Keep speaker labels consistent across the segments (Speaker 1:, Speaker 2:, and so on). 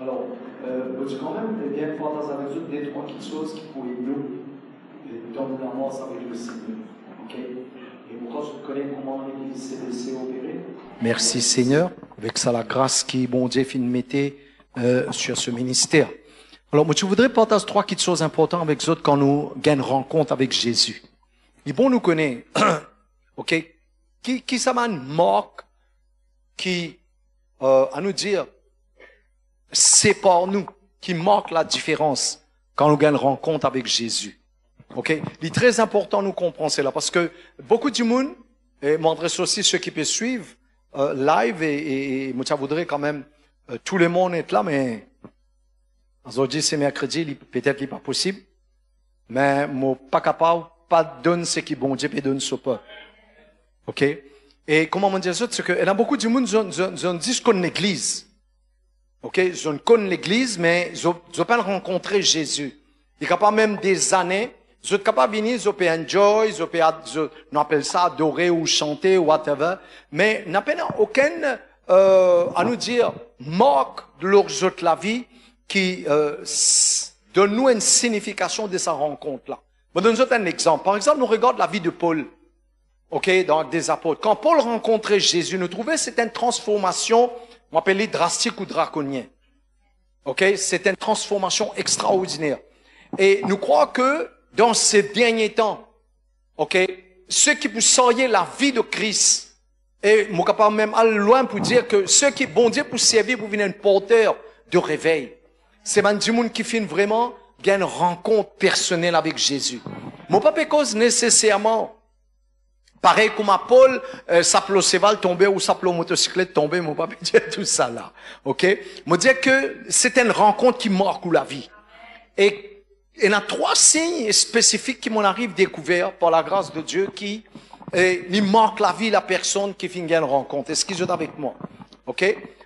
Speaker 1: Alors, peux-tu quand même bien partager avec eux des trois petites choses qui pourraient nous donner l'avance avec le Seigneur. Ok? Et pourquoi je connais comment l'Église s'est laissée opérer? Merci Seigneur, avec ça la grâce qui, bon Dieu, fin mettait sur ce ministère. Alors, moi, je voudrais partager trois petites choses importantes avec eux quand nous gagnons rencontre avec Jésus. Et bon, nous connaît, ok? Qui ça m'a marque, qui, à nous dire, sépare nous, qui marque la différence quand nous gagnons rencontre avec Jésus. Ok? Il est très important nous comprendre cela parce que beaucoup de monde, et m'adresse aussi ceux qui peuvent suivre live et moi, je voudrais quand même tout le monde être là, mais aujourd'hui c'est mercredi, peut-être qu'il n'est pas possible, mais moi pas capable, pas donner ce qui bon Dieu peut donner ce peuple. Ok? Et comment on dit ça? C'est que il y a beaucoup de monde qui disent qu'on l'église. Ok? Je ne connais l'église, mais je n'ai pas rencontré Jésus. Il y a pas même des années, je suis capable de venir, je peux enjoy, on appelle ça adorer ou chanter ou whatever, mais n'a pas aucun, à nous dire, marque de leur jeu de la vie qui donne nous une signification de sa rencontre-là. Je vais donner un exemple. Par exemple, nous regardons la vie de Paul, ok, dans des apôtres. Quand Paul rencontrait Jésus, nous trouvons que c'était une transformation, on appelle drastique ou draconien. Ok, c'est une transformation extraordinaire. Et nous croyons que dans ces derniers temps, ok, ceux qui vous sauriez la vie de Christ, et moi capable même aller loin pour dire que ceux qui bon Dieu pour servir pour venir un porteur de réveil, c'est même du monde qui fait vraiment une rencontre personnelle avec Jésus. Mon papa cause nécessairement pareil comme à Paul, s'appelait cheval tomber ou s'appelait motocyclette tomber, mon papa dire tout ça là. Ok? Moi dire que c'est une rencontre qui marque la vie. Et il y a trois signes spécifiques qui m'en arrivent découverts par la grâce de Dieu qui marquent la vie de la personne qui finit une rencontre. Est-ce qu'ils sont avec moi? Ok?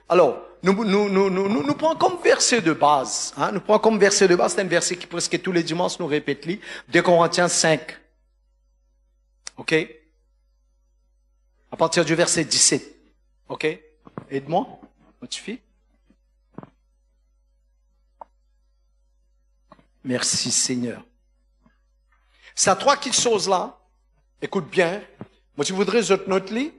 Speaker 1: Alors, nous prenons comme verset de base. Hein? Nous prenons comme verset de base, c'est un verset qui presque tous les dimanches nous répète, 2 Corinthiens 5. Ok? À partir du verset 17. Ok? Aide-moi. Tu fais? Merci Seigneur. Ces trois petites choses-là, écoute bien, moi je voudrais je te note li.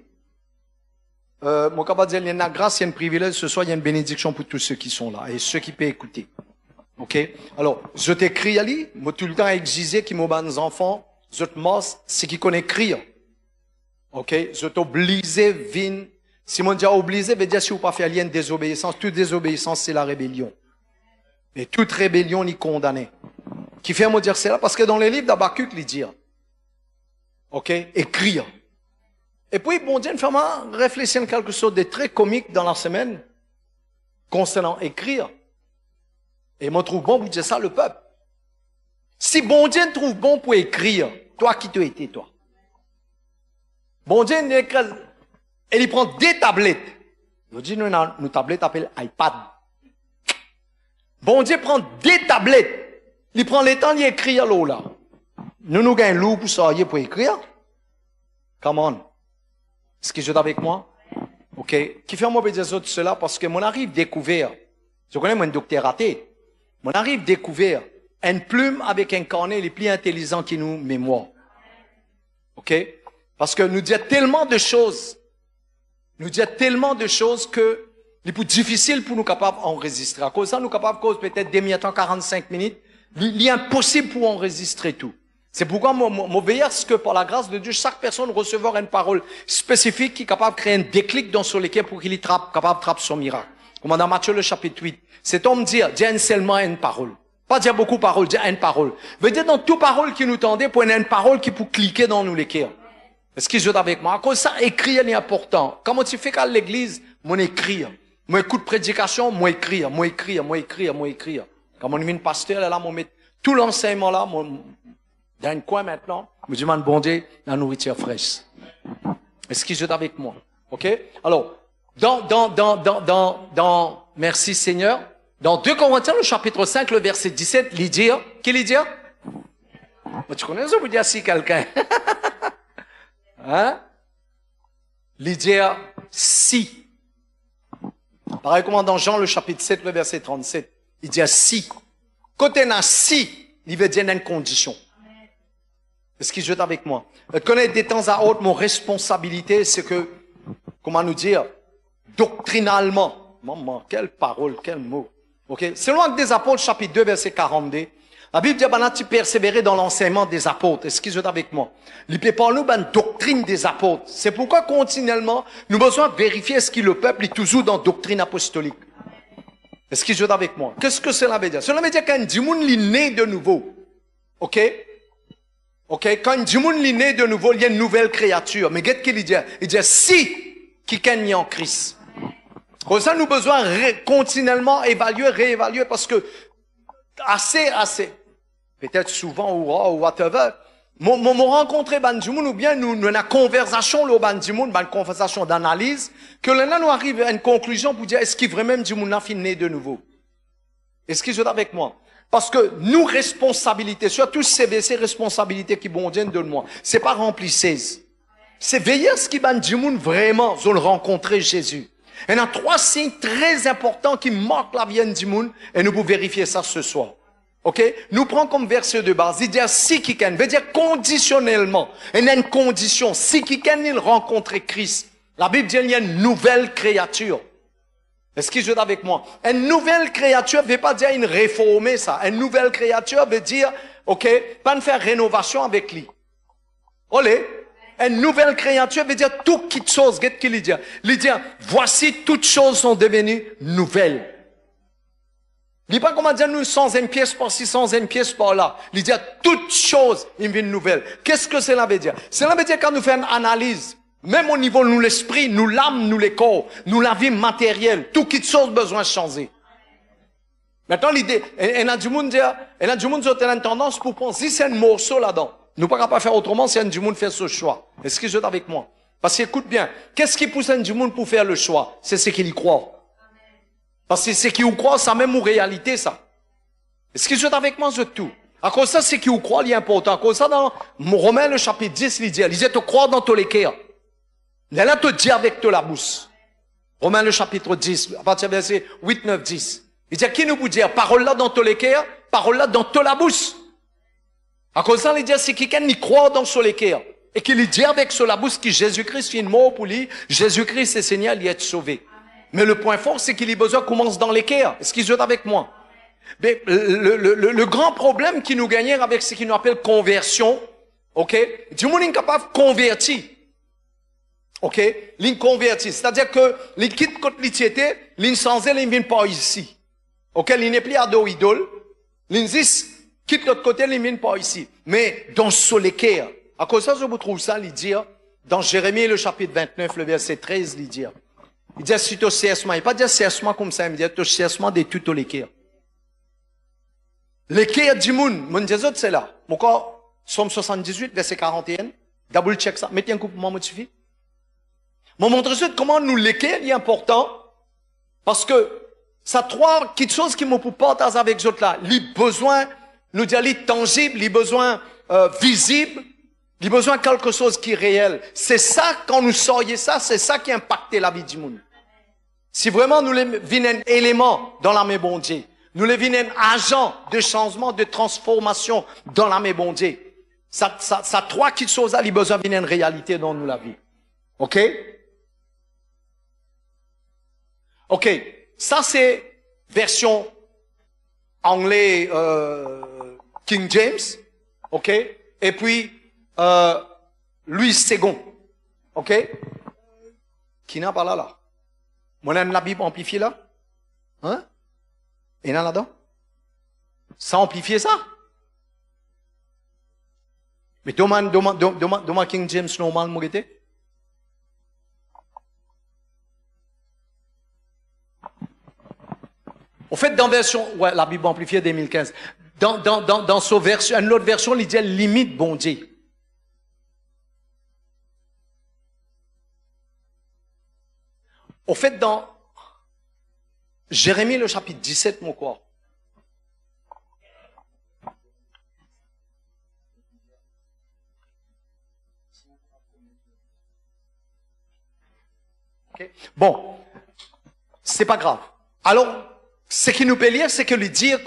Speaker 1: Mon capable dire, il y a une grâce, il y a un privilège, ce soir il y a une bénédiction pour tous ceux qui sont là et ceux qui peuvent écouter. Ok? Alors, je t'écris à lui, moi tout le temps exiger qui m'ont des enfants, je te masse, c'est qui connaît écrire. Ok? Je t'oblige, vin. Si mon Dieu obligé, veut dire si vous pas faire lien de désobéissance, toute désobéissance c'est la rébellion. Et toute rébellion est condamnée. Qui fait me dire cela? Parce que dans les livres d'Habakkuk, il dit, ok, écrire. Et puis, bon Dieu, une réfléchir à quelque chose de très comique dans la semaine, concernant écrire. Et moi, trouve bon pour dire ça, le peuple. Si bon Dieu trouve bon pour écrire, toi qui tu étais, toi. Bon Dieu, il prend des tablettes. Je dis, nous tablettes appellent iPad. Bon Dieu prend des tablettes. Il prend le temps d'écrire là. Nous gagnons l'eau pour ça, pour écrire. Come on. Est-ce que vous êtes avec moi? Ok. Qui fait moi dire cela parce que mon arrive découvert. Je connais mon docteur raté. Mon arrive découvert une plume avec un carnet les plus intelligents qui nous mémoire. Ok. Parce que nous dit tellement de choses. Nous dit tellement de choses que il est plus difficile pour nous capables d'enregistrer. À cause de ça, nous capables de cause peut-être demi-temps, 45 minutes. Il est impossible pour enregistrer tout. C'est pourquoi mon veille à ce que par la grâce de Dieu, chaque personne recevra une parole spécifique qui est capable de créer un déclic dans son équipe pour qu'il y capable de trapper son miracle. Comme dans Matthieu le chapitre 8. Cet homme dit seulement une parole. Pas dire beaucoup de paroles, dire une parole. Veut dire dans toute parole qui nous tendait pour une parole qui peut cliquer dans nous l'équerre. Est-ce qu'ils jouent avec moi? À cause de ça, écrire est important. Comment tu fais qu'à l'église, mon écrire. Moi, écoute prédication, moi écrire. Quand on est une pasteur, là, moi mettre tout l'enseignement là, dans un coin maintenant, je demande bon Dieu, la nourriture fraîche. Est-ce qu'ils jouent avec moi? Ok? Alors, merci Seigneur, dans 2 Corinthiens, le chapitre 5, le verset 17, il dit, qui dit? Tu connais ça, vous dire si quelqu'un? Hein? Il dit, si.
Speaker 2: Pareil comme dans Jean, le chapitre 7, le verset 37. Il dit si. Côté n'a si, il veut dire une condition. Est-ce qu'il joue avec moi? Connaître des temps à autre, mon responsabilité, c'est que, comment nous dire, doctrinalement. Maman, quelle parole, quel mot. Ok? Selon Actes des Apôtres, chapitre 2, verset 42, la Bible dit, tu persévérer dans l'enseignement des apôtres. Est-ce qu'ils sont avec moi? Il peut parler de doctrine des apôtres. C'est pourquoi, continuellement, nous avons besoin de vérifier ce que le peuple est toujours dans la doctrine apostolique. Est-ce qu'ils sont avec moi? Qu'est-ce que cela veut dire? Cela veut dire qu'un dimoun est né de nouveau. Ok? Ok? Quand un dimoun est né de nouveau, il y a une nouvelle créature. Mais qu'est-ce qu'il dit? Il dit, si, qui est en Christ. Comme ça, nous avons besoin de continuellement évaluer, réévaluer, parce que, assez, peut-être souvent ou whatever, mon rencontré Bandimoun ou bien nous une conversation le Bandimoun, une conversation d'analyse, que là nous arrive à une conclusion pour dire est-ce qu'il vraiment Bandimoun a fini de nouveau? Est-ce qu'ils sont avec moi? Parce que nous responsabilités, surtout CBC responsabilités qui bon Dieu donne moi, c'est pas remplir 16. C'est veiller à ce qui Bandimoun vraiment ont rencontré Jésus. Il y a 3 signes très importants qui marquent la vie du monde et nous pouvons vérifier ça ce soir. Ok? Nous prenons comme verset de base. Il dit si quelqu'un, veut dire conditionnellement. Il y a une condition. Si quelqu'un il rencontre Christ, la Bible dit qu'il y a une nouvelle créature. Est-ce qu'il joue avec moi? Une nouvelle créature ne veut pas dire une réformée, ça. Une nouvelle créature veut dire, ok, pas de faire rénovation avec lui. Olé. Une nouvelle créature veut dire toute chose. Qu'est-ce qu'il dit? Il dit, voici toutes choses sont devenues nouvelles. Il dit pas comment dire nous 100e pièce par ci, 100e pièce par là. Il dit toutes choses ils viennent nouvelles. Qu'est-ce que cela veut dire? Cela veut dire quand nous faisons une analyse, même au niveau de nous l'esprit, nous l'âme, nous les corps, nous la vie matérielle, toutes choses besoin de changer. Maintenant l'idée, il y a du monde qui a une tendance pour penser c'est un morceau là-dedans. Nous ne pouvons pas faire autrement si un du monde fait ce choix. Est-ce que vous êtes avec moi? Parce que écoute bien, qu'est-ce qui pousse un du monde pour faire le choix? C'est ce qu'il y croit. Parce que ce qui vous croit, ça même en réalité, ça. Est-ce que vous êtes avec moi, c'est tout? À cause de ça, ce qui vous croit, il est important. À cause de ça, dans Romains, le chapitre 10, il dit te croire dans tous les cœurs. Là, te dire avec toute la bouche. Romains, le chapitre 10, à partir du verset 8, 9, 10. Il dit, qui nous vous dire, parole là dans tous les cœurs, parole là dans toute la bouche. À cause de ça, il dit, si quelqu'un y croit dans tous les cœurs, et qu'il dit avec sur la bouche que Jésus-Christ fait une mort pour lui, Jésus-Christ est Seigneur, il est sauvé. Mais le point fort, c'est qu'il a besoin commence dans les cœurs. Est-ce qu'ils sont avec moi? Mais le grand problème qui nous gagne avec ce qu'il nous appelle conversion, ok? Du monde est capable de convertir. Ok? L'inconverti. C'est-à-dire que, il quitte côté l'étiété, l'insensé, il ne vient pas ici. Ok? Il n'est plus à dos idole. L'insis, quitte l'autre côté, il ne vient pas ici. Mais, dans ce l'équerre. À cause de ça, je vous trouve ça, il dit, dans Jérémie, le chapitre 29, le verset 13, il dit, si tu cessement, il ne pas dire cessement comme ça, il dit, tu cessement de tout l'équerre. L'équerre du monde, mon Dieu, c'est là. Mon corps, Somme 78, verset 41. Double check ça. Mettez un coup pour moi, suffit. Mon montre comment nous l'équerre est important. Parce que, ça trois petites choses qui me partager avec les autres là. Les besoins, nous dire les tangibles, les besoins, visibles, les besoins quelque chose qui est réel. C'est ça, quand nous sortons ça, c'est ça qui impacte la vie du monde. Si vraiment nous les venons un élément dans la main bon Dieu, nous les venons un agent de changement, de transformation dans la main bon Dieu. Ça trois petites choses là, les besoins viennent une réalité dans nous la vie. Ok? Ok. Ça c'est version anglais, King James. Ok? Et puis, Louis II. Ok? Qui n'a pas là? Moi, on a la Bible amplifiée là? Hein? Et là, là-dedans? Ça amplifier ça? Mais demande King James normal, moi, au fait, dans version, ouais, la Bible amplifiée 2015. Dans ce version, une autre version, il dit limite bon Dieu. Au fait, dans Jérémie, le chapitre 17, mon quoi. Okay. Bon. c'est pas grave. Alors, ce qui nous peut lire, c'est que lui dire,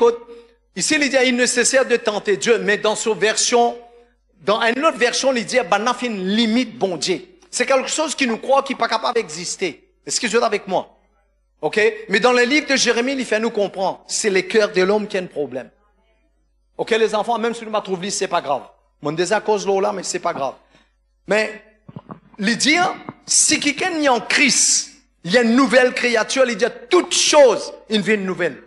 Speaker 2: ici, il dit, il ne nécessaire de tenter Dieu, mais dans une une autre version, il dit, bah, n'a fait une limite, bon Dieu. C'est quelque chose qui nous croit, qui n'est pas capable d'exister. Est-ce que vous êtes avec moi? OK? Mais dans le livre de Jérémie, il fait nous comprendre. C'est les cœurs de l'homme qui ont un problème. OK, les enfants, même si nous m'a trouvé, c'est pas grave. Mon désaccord là, mais c'est pas grave. Mais, il dit, si quelqu'un est en Christ, il y a une nouvelle créature, il dit, toute chose, il vient une nouvelle.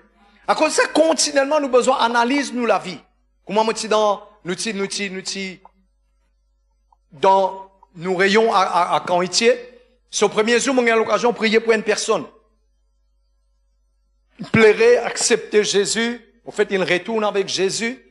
Speaker 2: À cause de ça, continuellement, nous besoin d'analyse, nous, la vie. Comment nous dans nos rayons à Canitier, ce premier jour, on a l'occasion de prier pour une personne. Il plairait accepter Jésus. En fait, il retourne avec Jésus.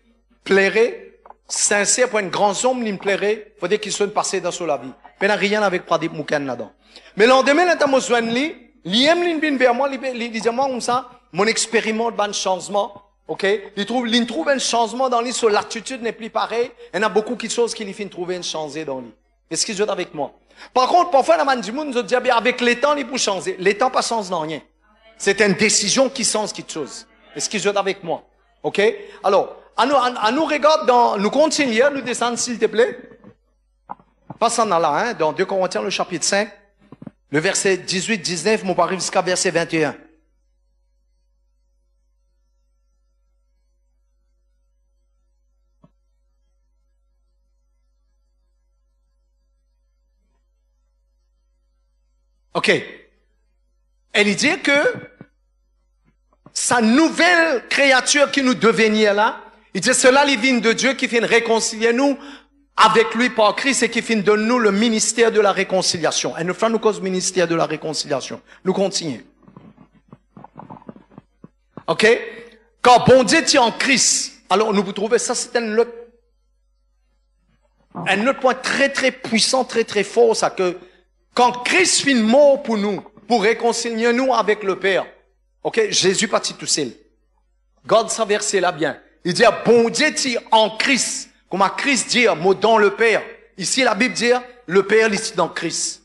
Speaker 2: Plairait, sincère pour un grand homme, il me plairait. Il faut dire qu'il soit passé dans la vie. Mais il n'y a rien avec Pradip Mouken là-dedans. Mais le lendemain, il a besoin de lui. Il aime l'in vers moi, il dit moi comme ça, mon expérimente un changement. OK? Il trouve un changement dans lui, sur l'attitude n'est plus pareille. Il y en a beaucoup de choses qu'il finit trouver un changé dans lui. Est-ce qu'il joue avec moi? Par contre, parfois, la man du monde nous dit, avec les temps, il peut changer. Les temps pas changent dans rien. C'est une décision qui change quelque chose. Est-ce qu'il joue avec moi? OK? Alors, à nous regarde nous continuons, nous descendons, s'il te plaît. Passons là, dans 2 Corinthiens, le chapitre 5, le verset 18, 19, on arrive jusqu'à verset 21. OK. Elle dit que sa nouvelle créature qui nous devenir là, il dit cela les vient de Dieu qui vient réconcilier nous avec lui par Christ et qui vient de nous le ministère de la réconciliation. Elle nous fait nous cause ministère de la réconciliation. Nous continuons. OK? Quand bon Dieu est en Christ, alors nous vous trouvez ça, c'est un autre point très très puissant, très très fort, ça que quand Christ finit mort pour nous, pour réconcilier nous avec le Père, ok, Jésus partit tout seul. Garde ça verset là bien. Il dit, bon Dieu dit en Christ, comme à Christ dit, mot dans le Père. Ici, la Bible dit, le Père est dans Christ.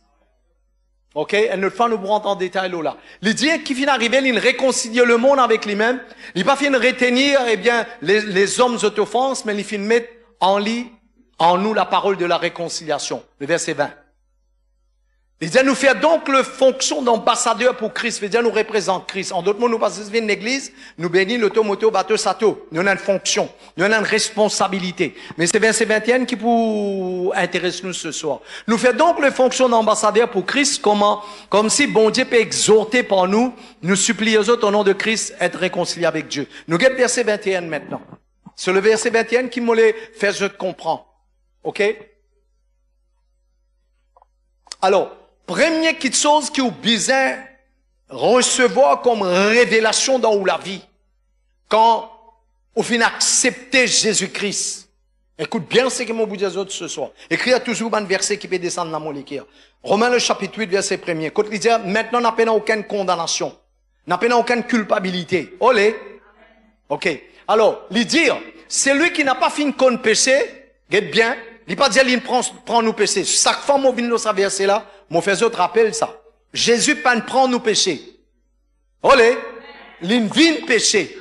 Speaker 2: Ok, elle ne fait nous prendre en détail là. Il dit qu'il finit arriver, il réconcilie le monde avec lui-même. Il pas finit retenir, eh bien, les hommes autoffenses, mais il finit mettre en nous la parole de la réconciliation. Le verset 20. Il dit, nous faire donc le fonction d'ambassadeur pour Christ. Il dit, nous représente Christ. En d'autres mots, nous passons de l'église, nous bénissons l'automoto, bateau, sato. Nous avons une fonction. Nous avons une responsabilité. Mais c'est verset 21 qui pour intéresse nous ce soir. Nous fait donc le fonction d'ambassadeur pour Christ, comme si bon Dieu peut exhorter par nous, nous supplier aux autres au nom de Christ, être réconciliés avec Dieu. Nous avons verset 21 maintenant. C'est le verset 21 qui me le fait je te comprends. OK? Alors, première petite chose qui est besoin recevoir comme révélation dans la vie, quand on finit accepter Jésus-Christ. Écoute bien ce que mon vous dire autres ce soir. Écris toujours un verset qui peut descendre dans mon écrire. Romains le chapitre 8, verset 1er. Quand il dit, maintenant, n'a pas aucune condamnation. N'a pas aucune culpabilité. Olé. OK. Alors, lui dire, celui qui n'a pas fini de péché, guette bien, il pas dire, il prend nos péchés. Chaque fois, mon vin dans verset là, mon fait autre rappelle ça. Jésus pas prend nos péchés. Olé. Il vient péché.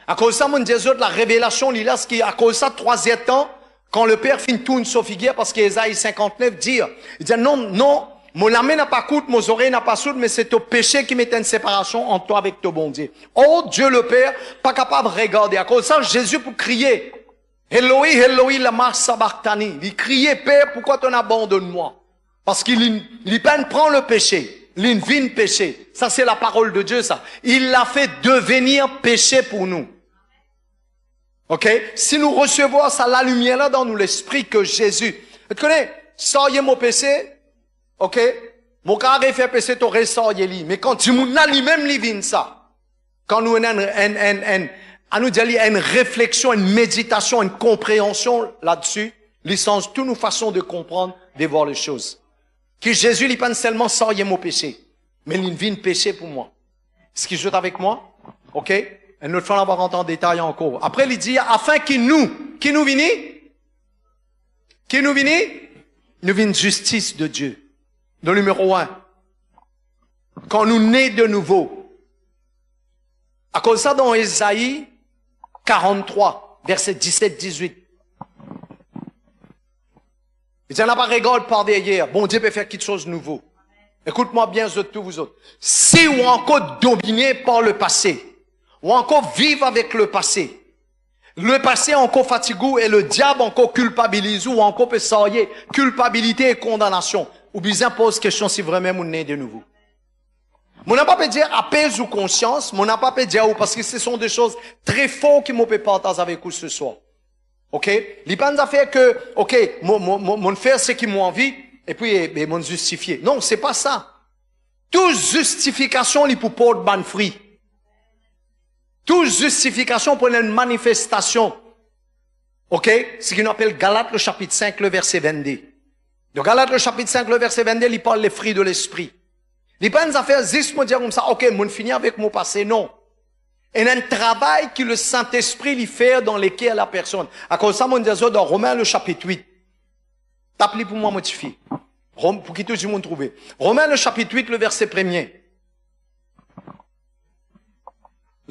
Speaker 2: À cause de ça, mon Dieu, la révélation, il a ce qui, à cause de ça, 3e temps, quand le Père finit tout une figuière, parce qu'Ésaïe 59 dit, il dit, non, mon âme n'a pas coûte, mon oreille n'a pas soude, mais c'est au péché qui met une séparation entre toi avec ton bon Dieu. Oh, Dieu le Père, pas capable de regarder. À cause de ça, Jésus pour crier, Eloi, Eloi, lama sabachthani. Il criait, Père, pourquoi t'en abandonnes moi? Parce qu'il peine prend le péché. Il vient péché. Ça, c'est la parole de Dieu, ça. Il l'a fait devenir péché pour nous. OK? Si nous recevons ça, la lumière là dans nous, l'esprit que Jésus. Tu connais? Sortez mon péché. OK? Mon carré fait péché, tu ressort mais quand tu m'as lui-même, il vient ça. Quand nous avons une réflexion, une méditation, une compréhension là-dessus, il change toutes nos façons de comprendre, de voir les choses. Que Jésus, il pas seulement sortir mon péché, mais il vient péché pour moi. Est-ce qu'il joue avec moi? OK? Et nous allons avoir rentrer en détail encore. Après, il dit, afin qui nous vini? Qui nous vini? Nous vient justice de Dieu. Le numéro 1. Quand nous nés de nouveau, À cause de ça, dans Ésaïe 43, verset 17-18. Il dit, on n'a pas rigole par derrière. Bon Dieu peut faire quelque chose de nouveau. Écoute-moi bien, vous autres. Si ou encore dominé par le passé, ou encore vivre avec le passé encore fatigué et le diable encore culpabilise ou encore peut s'ailler culpabilité et condamnation. Ou bien pose question si vraiment on est de nouveau. Mon n'a pas pu dire apaise ou conscience, mon n'a pas pu dire ou parce que ce sont des choses très fortes qui m'ont peut partager avec vous ce soir. OK? Il pas nous fait que OK, mon faire ce qui m'a envie et puis mon justifier. Non, c'est pas ça. Toute justification il pour porter ban fruit. Toute justification pour une manifestation. OK? Ce qu'on appelle Galates le chapitre 5 le verset 22. De Galates le chapitre 5 le verset 22, il parle des fruits de l'esprit. Il pas nous faire juste me dire comme ça, OK, mon fini avec mon passé, non. Et un travail que le Saint-Esprit lui fait dans lesquels la personne. À cause de ça, mon Dieu, dans Romains le chapitre 8. Tape-le pour moi modifier. Pour qui tout le monde trouve. Romains le chapitre 8, le verset 1er.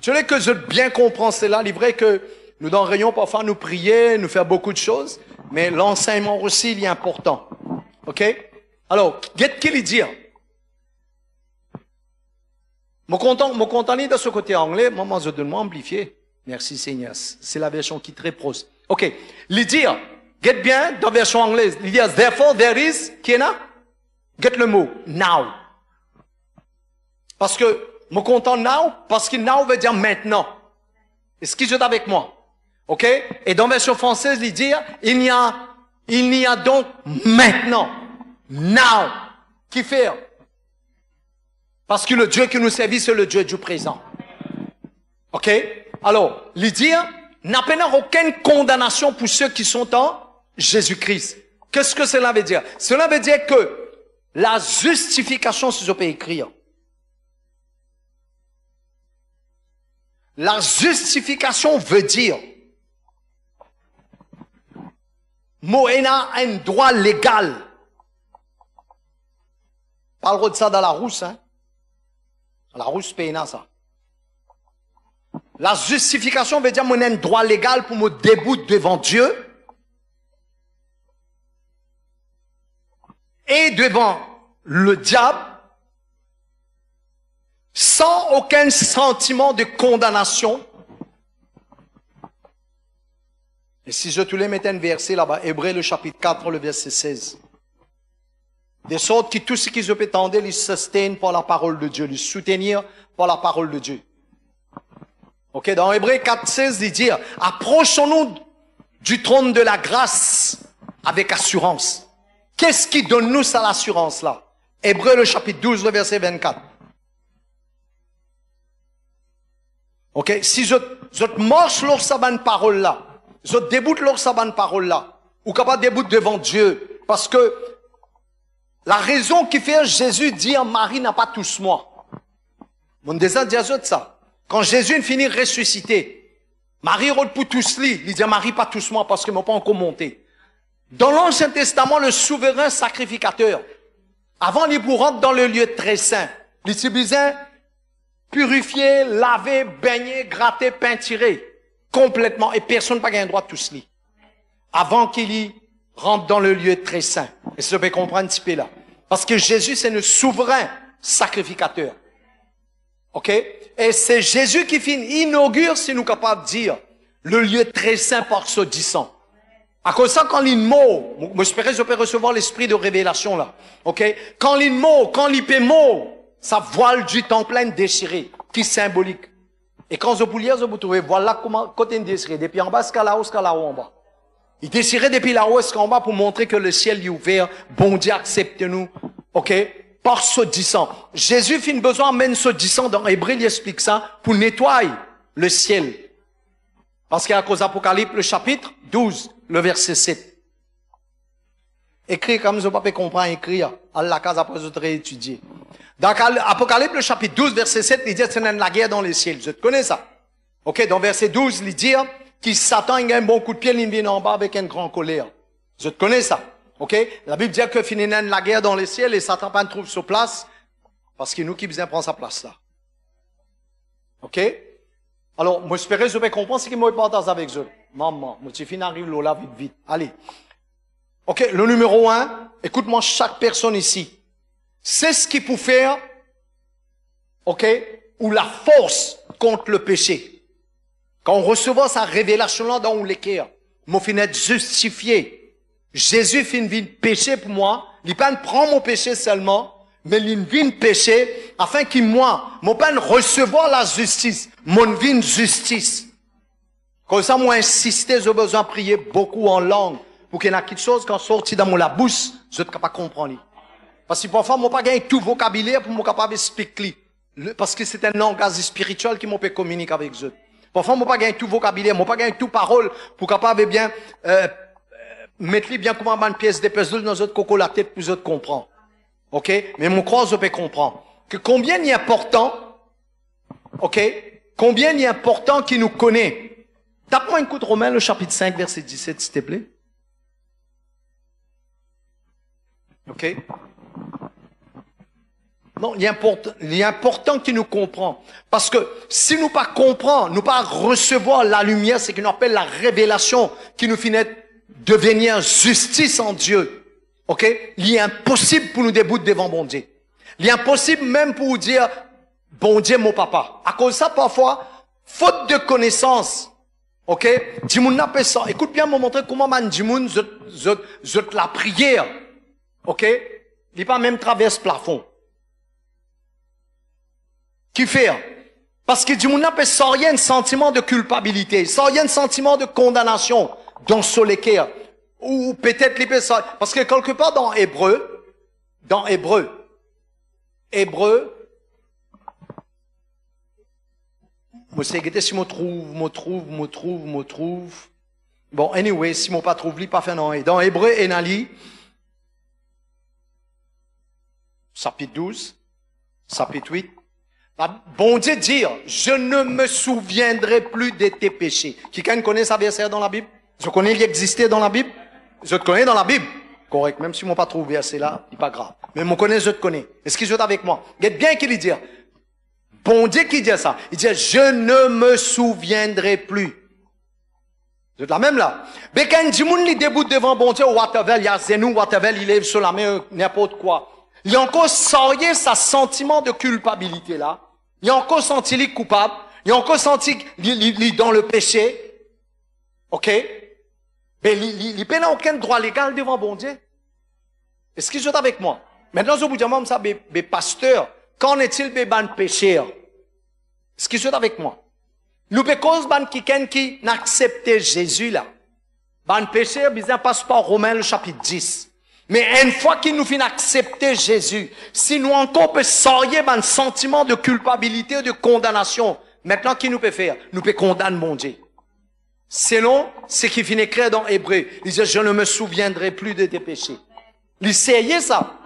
Speaker 2: Tu sais que je bien comprends cela. Il est vrai que nous devrions parfois nous prier, nous faire beaucoup de choses, mais l'enseignement aussi, il est important. OK? Alors, qu'est-ce qu'il dit? Mon content de ce côté anglais, moi, je donne amplifié. Merci Seigneur. C'est la version qui est très proche. OK. Il dit, get bien, dans la version anglaise, il dit, therefore there is, qui est là? Get le mot, now. Parce que, mon content now, parce que now veut dire maintenant. Est-ce qu'il est avec moi? OK? Et dans la version française, il dit, il n'y a donc maintenant, now, qui fait? Parce que le Dieu qui nous servit, c'est le Dieu du présent. OK? Alors, il dit, n'a pas aucune condamnation pour ceux qui sont en Jésus-Christ. Qu'est-ce que cela veut dire? Cela veut dire que la justification, si je peux écrire, la justification veut dire Moïna a un droit légal. Parle de ça dans la rousse, hein? La rousse péna ça. La justification veut dire mon un droit légal pour me débouter devant Dieu et devant le diable sans aucun sentiment de condamnation. Et si je te les mettais un verset là-bas, Hébreux le chapitre 4, le verset 16. De sorte que tout ce qu'ils peut tendre, ils soutiennent par la parole de Dieu, ils soutenir par la parole de Dieu. Ok, dans Hébreux 4, 16, il dit, approchons-nous du trône de la grâce avec assurance. Qu'est-ce qui donne nous ça l'assurance là? Hébreux le chapitre 12, le verset 24. Ok, si je marche leur sabane parole là, je déboute leur sabane parole là, ou capable de déboute devant Dieu, parce que la raison qui fait Jésus dit à Marie n'a pas tous moi. Mon désir dit ça. Quand Jésus finit ressuscité, Marie rôle pour tous lui. Il dit à Marie pas tous moi parce qu'ils m'ont pas encore monté. Dans l'Ancien Testament, le souverain sacrificateur, avant il pour rentrer dans le lieu très saint, il utilisait purifier, laver, baigner, gratter, peinturer complètement et personne n'a pas un droit de tous lui. Avant qu'il y rentre dans le lieu très saint. Et ça peut comprendre un petit peu là. Parce que Jésus, c'est le souverain sacrificateur. OK? Et c'est Jésus qui inaugure, si nous sommes capables de dire, le lieu très saint par ce du sang. À cause de ça, quand il mot, j'espère que je peux recevoir l'esprit de révélation là. OK? Quand il mot, quand il peut mot, ça voile du temps plein déchiré, qui est symbolique. Et quand je vous lire, vous trouvez, voilà comment, côté déchiré, depuis en bas, jusqu'à là-haut en bas. Il désirait depuis là-haut jusqu'en bas pour montrer que le ciel est ouvert. Bon Dieu, accepte-nous. OK? Par ce sang. Jésus fin besoin amène ce sang dans Hébreux, il explique ça pour nettoyer le ciel. Parce qu'il y a à cause d'Apocalypse, le chapitre 12, le verset 7. Écrit comme je ne peux pas comprendre, écrire. À la case après, je vais étudier. Dans Apocalypse, le chapitre 12, verset 7, il dit que c'est la guerre dans les ciels. Je te connais ça. OK? Dans verset 12, il dit qui Satan a un bon coup de pied, il vient en bas avec une grande colère. Je te connais ça. OK? La Bible dit que finit la guerre dans les ciels et Satan pas trouve sa place parce que nous qui besoin prendre sa place là. OK? Alors, moi, j'espère que je vais comprendre ce que moi, je partage avec eux. Maman, moi, j'ai fini d'arriver là, vite, vite. Allez. OK, le numéro 1, écoute-moi, chaque personne ici. C'est ce qu'il faut faire, OK, ou la force contre le péché. Quand on recevra sa révélation là dans l'équerre, mon fin être justifié. Jésus fin de péché pour moi. Il pas prend mon péché seulement, mais il vient péché afin qu'il moi, mon pas recevoir la justice, mon vient justice. Comme ça, moi insister, j'ai besoin de prier beaucoup en langue pour qu'il y ait quelque chose quand sorti dans la bouche, je ne peux pas comprendre. Parce que parfois, moi pas gagner tout vocabulaire pour me capable d'expliquer. Parce que c'est un langage spirituel qui m'a peut communiquer avec eux. Parfois, moi pas gagner tout vocabulaire, moi pas gagner tout parole pour capable bien mettre bien comment une pièce de puzzle dans notre coco la tête pour autres comprendre. OK? Mais mon croix je peux comprendre que combien il est important. OK? Combien il est important qu'il nous connaît. Tape-moi une coup de Romains le chapitre 5 verset 17 s'il te plaît. OK? Non, il est important qu'il nous comprend. Parce que si nous pas comprendre, nous pas recevoir la lumière, c'est qu'on appelle la révélation qui nous finit devenir justice en Dieu. OK? Il est impossible pour nous débouter devant bon Dieu. Il est impossible même pour vous dire, bon Dieu, mon papa. À cause de ça, parfois, faute de connaissance, OK? Dimoun n'a pas ça. Écoute bien, me montrer comment man Dimoun, je la prière. OK? Il n'est pas même traverse plafond. Qui fait? Parce que Dimoun n'a pas sans rien de sentiment de culpabilité, sans rien de sentiment de condamnation dans ce l'équerre. Ou peut-être les personnes. Parce que quelque part dans Hébreu, moi c'est si me trouve. Bon, anyway, si moi pas trouve, li pas fait non. Dans Hébreu, Enali, chapitre 12, chapitre 8, bon Dieu dire, je ne me souviendrai plus de tes péchés. Quelqu'un connaît ça verset dans la Bible? Je connais il existait dans la Bible? Je te connais dans la Bible. Correct. Même si moi pas trouvé verset là, c'est pas grave. Mais moi connais, je te connais. Est-ce qu'il est avec moi? Regarde bien qu'il dit. Bon Dieu qui dit ça. Il dit, je ne me souviendrai plus. Vous êtes la même là. Mais quand du monde il déboute devant bon Dieu, whatever, il y a Zenou, whatever, il lève sur la main, n'importe quoi. Il a encore senti sa sentiment de culpabilité là. Il a encore senti lui coupable. Il a encore senti qu'il dans le péché. OK? Mais il n'a aucun droit légal devant bon Dieu. Est-ce qu'il est avec moi? Maintenant, je vous dis, ça, mes pasteurs, qu'en est-il de ban pécheurs? Est-ce qu'il est avec moi? Nous, cause ban quelqu'un qui n'acceptait Jésus, là. Ban pécheur, bizarre, passe par Romains, le chapitre 10. Mais une fois qu'il nous finit accepter Jésus, si nous encore peut sortir un sentiment de culpabilité, de condamnation, maintenant, qui nous peut faire? Nous peut condamner mon Dieu. Sinon, ce qui finit écrit dans Hébreu, il dit, je ne me souviendrai plus de tes péchés. Il sait ça.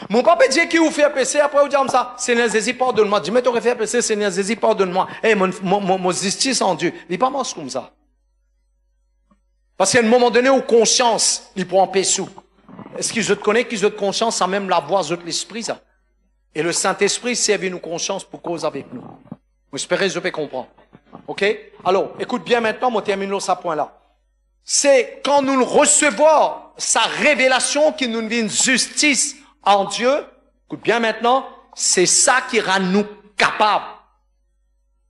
Speaker 2: Mon papa dit qu'il vous fait péché, après vous dit comme ça, Seigneur Jésus, pardonne-moi. Dis, mais tu aurais fait péché, Seigneur Jésus, pardonne-moi. Eh, mon justice en Dieu. Il n'est pas mort comme ça. Parce qu'à un moment donné, où conscience, il prend péché. Est-ce que je te connais, que je te conscience, sans même la voix, je te l'esprit, ça? Et le Saint-Esprit servi nous conscience pour cause avec nous. J'espère que je peux comprendre. OK? Alors, écoute bien maintenant, on termine ce point-là. C'est quand nous recevons sa révélation qui nous vient justice en Dieu, écoute bien maintenant, c'est ça qui rend nous capables.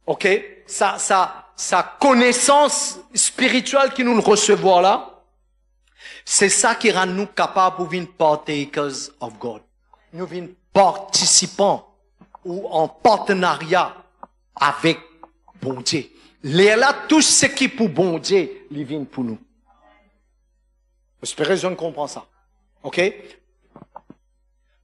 Speaker 2: OK? Sa connaissance spirituelle qui nous recevons là, c'est ça qui rend nous capables pour venir partakers of God. Nous venons participants ou en partenariat avec bon Dieu. Là, tout ce qui est pour bon Dieu, il vient pour nous. J'espère que je comprends ça. OK?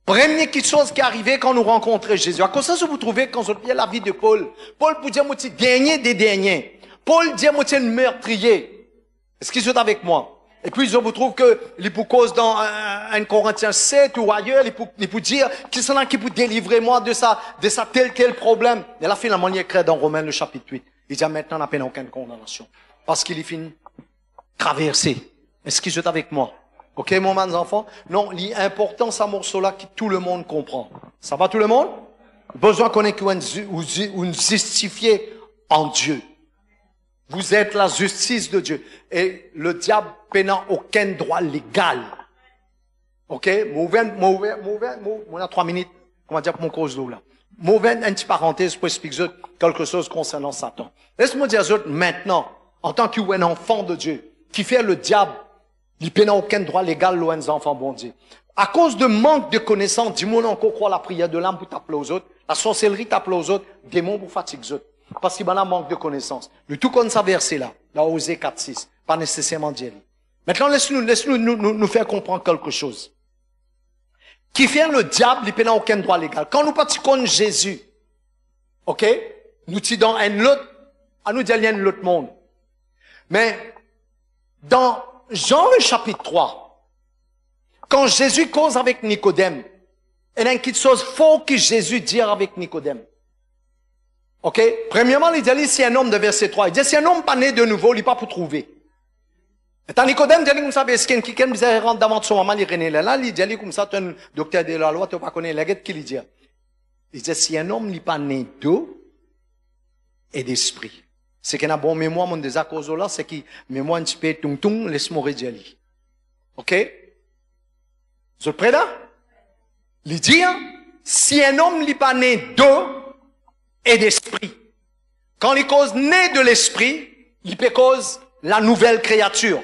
Speaker 2: Première chose qui est arrivée quand nous rencontrons Jésus. À cause de ça, vous trouvez quand je lis la vie de Paul. Paul peut dire, moi, c'est dernier des derniers. Paul dit, moi, c'est un meurtrier. Est-ce qu'ils sont avec moi? Et puis, je vous trouve que, il pour cause dans 1 Corinthiens 7 ou ailleurs, il peut dire, qui sont là qui peut délivrer moi de ça tel problème. Et là, finalement, il est écrit dans Romains, le chapitre 8. Il dit, maintenant, on n'a pas aucune condamnation. Parce qu'il est fini traversé. Est-ce qu'ils sont avec moi? OK, mes enfants? Non, l'important, ce morceau-là, que tout le monde comprend. Ça va tout le monde? Besoin qu'on ait une justifié en Dieu. Vous êtes la justice de Dieu. Et le diable n'a aucun droit légal. OK? On a 3 minutes. Comment dire pour mon cause là? Mauvais, une petite parenthèse pour expliquer quelque chose concernant Satan. Laisse-moi dire maintenant, en tant qu'un enfant de Dieu, qui fait le diable, il n'a aucun droit légal aux enfants bon Dieu. À cause de manque de connaissances, dis-moi encore croire la prière de l'âme pour t'appeler aux autres, la sorcellerie t'appeler aux autres, démons pour fatiguer aux autres. Parce qu'il y a un manque de connaissances. Le tout comme ça verset là, Osée 4:6, pas nécessairement dire. Maintenant, laisse-nous faire comprendre quelque chose. Qui fait le diable, il n'a aucun droit légal. Quand nous pratiquons Jésus, ok, nous disons un autre, à nous dire il y a un autre monde. Mais, dans Jean le chapitre 3, quand Jésus cause avec Nicodème, il y a une petite chose forte que Jésus dit avec Nicodème. Ok? Premièrement, il dit, c'est un homme de verset 3. Il dit, c'est un homme pas né de nouveau, il n'est pas pour trouver. Et tant Nicodème dit comme ça, est-ce qu'il y a quelqu'un qui rentre devant son maman, il rené là, il dit comme ça, tu es un docteur de la loi, tu ne pas connaître, la qui lui dit. Il dit, si un homme n'est pas né d'eau et d'esprit. C'est qu'il a bon mémoire, mon désaccord là, c'est qu'il mémoire un petit peu tung, laisse-moi redire. Ok? Vous êtes prêts là? Il dit, si un homme n'est pas né d'eau et d'esprit, quand il cause né de l'esprit, il peut cause la nouvelle créature.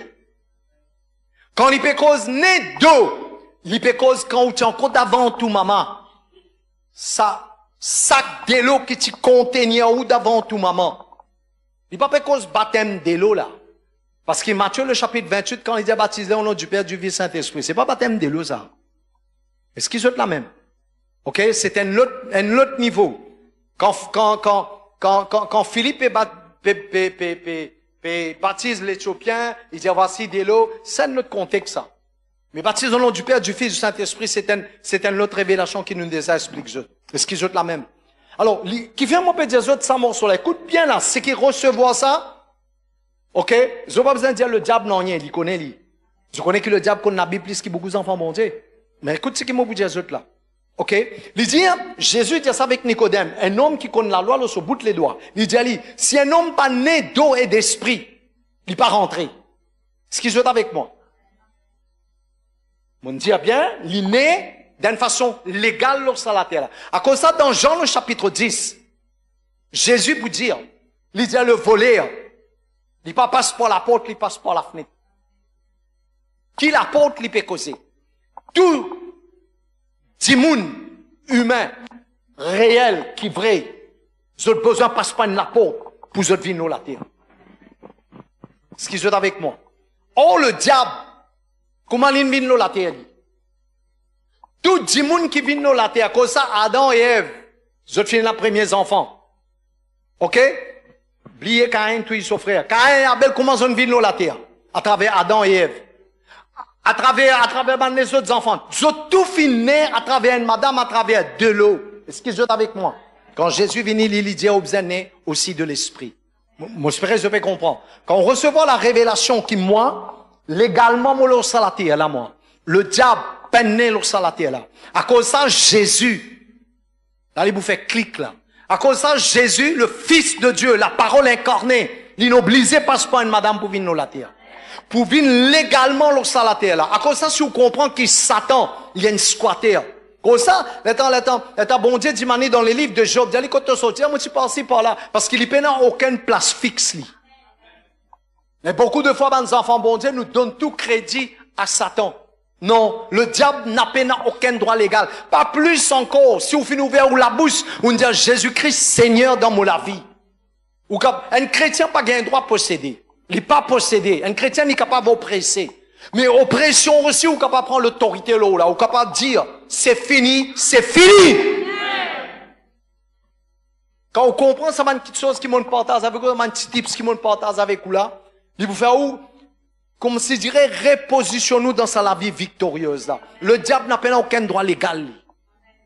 Speaker 2: Quand il peut cause né d'eau, il peut cause quand tu es encore d'avant tout maman, ça, sac de l'eau qui tu contenait ou d'avant tout maman. Il peut pas cause baptême de l'eau là. Parce que Matthieu le chapitre 28, quand il dit baptisé au nom du Père, du Fils, Saint-Esprit, c'est pas baptême de l'eau ça. Est-ce qu'ils sont la même? Ok? C'est un autre niveau. Quand Philippe baptise l'Éthiopien, il dit voici de l'eau, c'est notre contexte ça. Mais baptise au nom du Père, du Fils, du Saint-Esprit, c'est une autre révélation qui nous explique. Est-ce qu'ils sont la même? Alors, qui vient mon dire ça morceau là, écoute bien là, c'est qui recevoir ça, ok? Je n'ai pas besoin de dire le diable non rien, il connaît lui. Je connais que le diable connaît la Bible plus que beaucoup d'enfants bon Dieu. Mais écoute ce qu'il m'a dire là. Ok? Il dit, Jésus dit ça avec Nicodème, un homme qui connaît la loi, là, se bout les doigts. Il dit, si un homme pas né d'eau et d'esprit, il pas rentré. Ce qui joue avec moi. On dit bien, il est né d'une façon légale sur la terre. À cause de ça, dans Jean le chapitre 10, Jésus vous dit, il dit le voleur, il pas passe par la porte, il passe par la fenêtre. Qui la porte, il peut causer. Tout dimoun humain, réel, qui vrai, vous avez besoin de passer par la porte pour vous vivre la terre. Ce qui est avec moi. Oh, le diable, comment il vient la terre? Tout dimoun qui vient la terre, à cause de ça, Adam et Ève, vous avez fini les premiers enfants. Ok? Oubliez Caïn, tout son frère. Caïn et Abel, comment ils viennent la terre? À travers Adam et Ève. À travers les autres enfants. Ils ont tout fini à travers une madame, à travers de l'eau. Est-ce qu'ils sont avec moi? Quand Jésus vient, il dit, vous êtes aussi de l'esprit. Mon esprit, je peux comprendre. Quand on recevra la révélation qui, moi, légalement, moi, l'eau salaté, là, moi. Le diable, peine l'eau salaté, là. À cause de ça, Jésus, là, il vous fait clic, là. À cause de ça, Jésus, le Fils de Dieu, la parole incarnée, l'inobligé passe pas une madame pour venir la terre. Pour venir légalement sur la terre là. À cause de ça, si vous comprenez que Satan, il y a une squatter. Comme ça, l'état bon Dieu dit dans les livres de Job, dit, quand tu sortir, moi tu passes par là. Parce qu'il n'y a aucune place fixe. Li. Mais beaucoup de fois, les enfants bon Dieu nous donnent tout crédit à Satan. Non, le diable n'a aucun droit légal. Pas plus encore, si vous finissez ouvert ou la bouche, vous dites Jésus-Christ Seigneur dans mon la vie. Ou un chrétien n'a pas un droit à posséder. Il n'est pas possédé. Un chrétien n'est capable d'oppresser. Mais oppression aussi, ou capable de prendre l'autorité là, ou capable de dire, c'est fini, c'est fini. Quand on comprend ça, une petite chose qui m'ont partage avec vous, un petit tips qui m'ont partage avec vous là, il vous fait où? Comme si je dirais, repositionne-nous dans la vie victorieuse là. Le diable n'a aucun droit légal.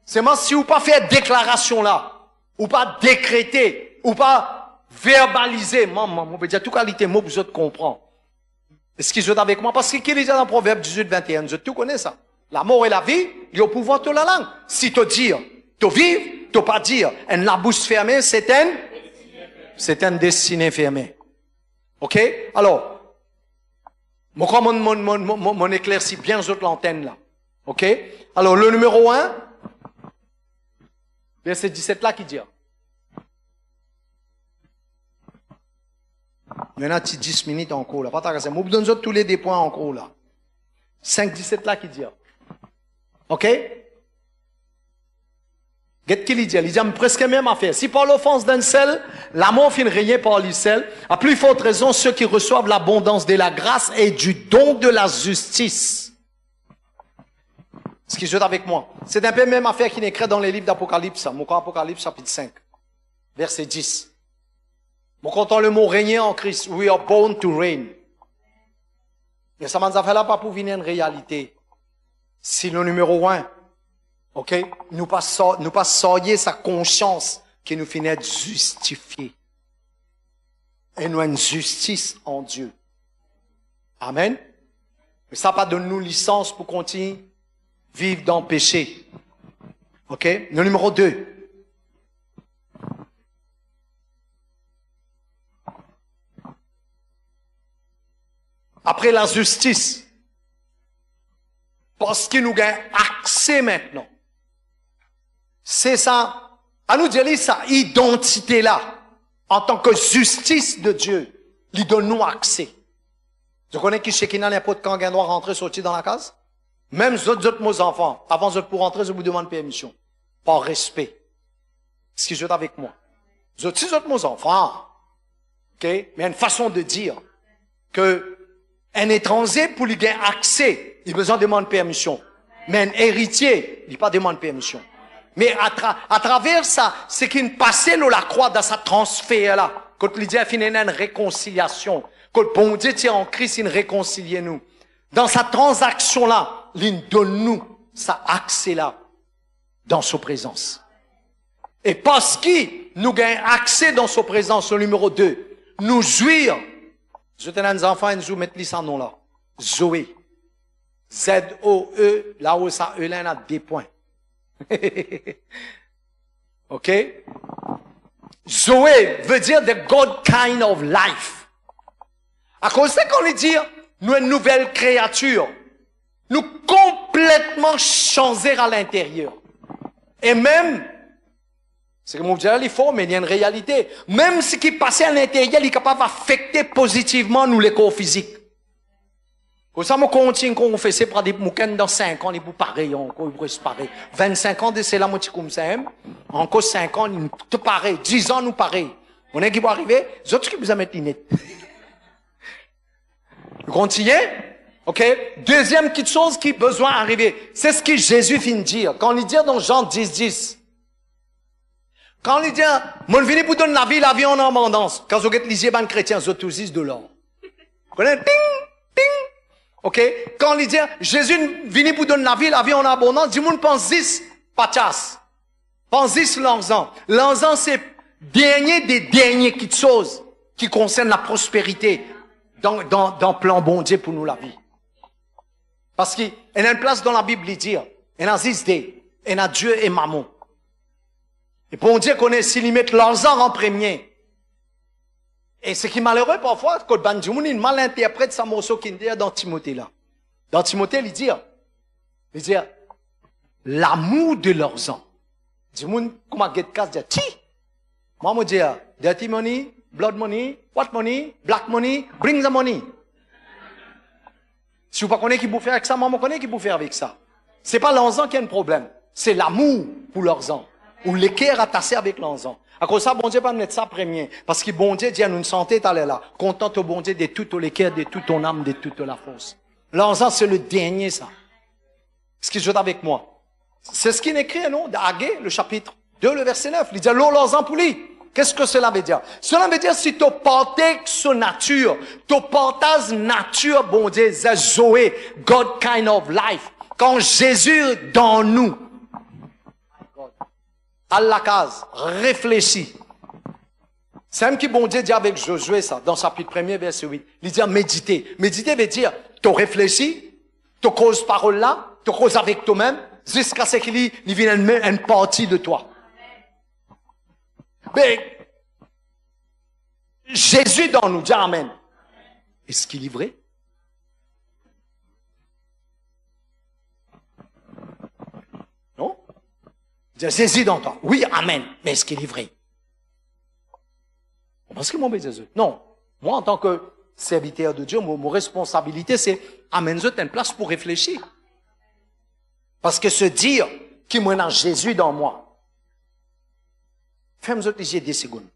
Speaker 2: C'est moi si vous pas faire déclaration là, ou pas décréter, ou pas verbaliser, maman, on peut dire toute qualité, moi, vous autres comprenez. Est-ce qu'ils sont avec moi? Parce que qu'il est dans Proverbe 18, 21, vous tout connaissez ça. La mort et la vie, il y a au pouvoir de la langue. Si tu dire, tu vivre, tu pas dire, une la bouche fermée, c'est un. C'est un destiné fermé. OK? Alors, mon éclairci bien sur l'antenne là. OK? Alors, le numéro 1, verset 17 là qui dit. Maintenant, tu 10 minutes en cours là. Pas ta vous donne tous les points en cours là. 5, 17 là qui dit. OK? Qu'est-ce qu'il dit? Il dit presque la même affaire. Si par l'offense d'un seul, l'amour finit rien par lui seul, à plus forte raison, ceux qui reçoivent l'abondance de la grâce et du don de la justice. Ce qui joue avec moi. C'est un peu la même affaire qu'il écrit dans les livres d'Apocalypse. Mon Apocalypse chapitre 5, verset 10. Bon, quand on le mot régner en Christ, we are born to reign. Mais ça m'a fait là pas pour venir une réalité. Si le numéro 1, OK, nous pas sortir sa conscience qui nous finit de justifier. Et nous une justice en Dieu. Amen. Mais ça pas donne nous licence pour continuer vivre dans le péché. OK? Le numéro 2. Après la justice, parce qu'il nous gagne accès maintenant. C'est ça, à nous dire sa identité-là, en tant que justice de Dieu, lui donne-nous accès. Vous connaissez qui chez qui n'a n'importe quand un doit rentrer, sortir dans la case? Même les autres mes enfants, avant de pour rentrer, je vous demande permission. Par respect. Ce qui joue avec moi. Les autres mes enfants, OK? Mais il y a une façon de dire que un étranger, pour lui gagner accès, il a besoin de demander permission. Mais un héritier, il n'a pas demande permission. Mais à travers ça, c'est qu'il passait la croix dans sa transfert-là. Quand il dit a fini une réconciliation. Quand bon Dieu tient en Christ, il réconcilie nous. Dans sa transaction-là, il donne nous ça accès-là dans sa présence. Et parce qu'il nous gagne accès dans sa présence, le numéro 2, nous jouir. Je tenais des enfants et nous mettre ce nom-là. Zoé. Z-O-E, là où ça, E, là, il a des points. OK? Zoé veut dire the God kind of life. À cause de qu'on dit, nous une nouvelle créature. Nous complètement changer à l'intérieur. Et même, c'est comme on dirait, il faut, mais il y a une réalité. Même ce qui passait à l'intérieur, il est capable d'affecter positivement nous, les corps physiques. Comme ça, on continue qu'on fait, c'est pour des mouquins dans 5 ans, il est pareil, encore, il reste pareil. 25 ans, c'est la moitié comme ça, encore 5 ans, il est pareil. 10 ans, nous pareil. On est qui va arriver, les autres qui vous mettre les lunettes. Vous continuez? OK? Deuxième petite chose qui a besoin d'arriver. C'est ce que Jésus vient de dire. Quand il dit dans Jean 10, 10. Quand il dit, mon venu pour donner la vie en abondance. Quand vous êtes lisier, ben, chrétien, vous tous de l'or. Vous connaissez? Ping! Ping! OK? Quand il dit, Jésus venu pour donner la vie en abondance, du monde pense 10 pachas. Pense 10 l'anzan. L'anzan, c'est dernier des derniers petites choses qui concernent la prospérité dans le plan bon Dieu pour nous la vie. Parce qu'il y a une place dans la Bible, il dit, il y a 10 dés, il y a Dieu et Mammon. Et pour dire qu'on est, s'il y met l'argent en premier. Et ce qui est malheureux parfois, quand Banjoun, il mal interprète sa morceau qu'il dit dans Timothée là. Dans Timothée, il dit, l'amour de l'argent. Du monde, comment get casse, dit, ti. Moi, je dis, dirty money, blood money, what money, black money, bring the money. Si vous ne connaissez pas qui vous faire avec ça, moi, je connais qui vous faire avec ça. C'est pas l'argent qui a un problème. C'est l'amour pour l'argent. Ou l'équerre attaché avec l'argent. À cause de ça, bon Dieu, pas mettre ça premier. Parce que bon Dieu dit à nous une santé, t'allais là. Contente au bon Dieu de toute l'équerre, de toute ton âme, de toute la force. L'argent, c'est le dernier, ça. Ce qui joue avec moi. C'est ce qu'il écrit, non? D'Agé, le chapitre 2, le verset 9. Il dit, l'eau, l'argent pour lui. Qu'est-ce que cela veut dire? Cela veut dire si tu portes sa nature, tu portes nature, bon Dieu, Zoé, God kind of life. Quand Jésus dans nous, à la case, réfléchis. C'est même qui bon Dieu dit avec Josué ça, dans chapitre 1er, verset 8. Il dit méditer. Méditer veut dire, tu réfléchis, tu causes parole là, tu causes avec toi-même, jusqu'à ce qu'il vienne une partie de toi. Mais, Jésus dans nous. Dis Amen. Est-ce qu'il est vrai? Non? Dis Jésus dans toi. Oui, Amen. Mais est-ce qu'il est vrai? Parce que mon Jésus. Non. Moi, en tant que serviteur de Dieu, mon responsabilité, c'est amener une place pour réfléchir. Parce que se dire qu'il y a Jésus dans moi, fais-moi j'ai 10 secondes.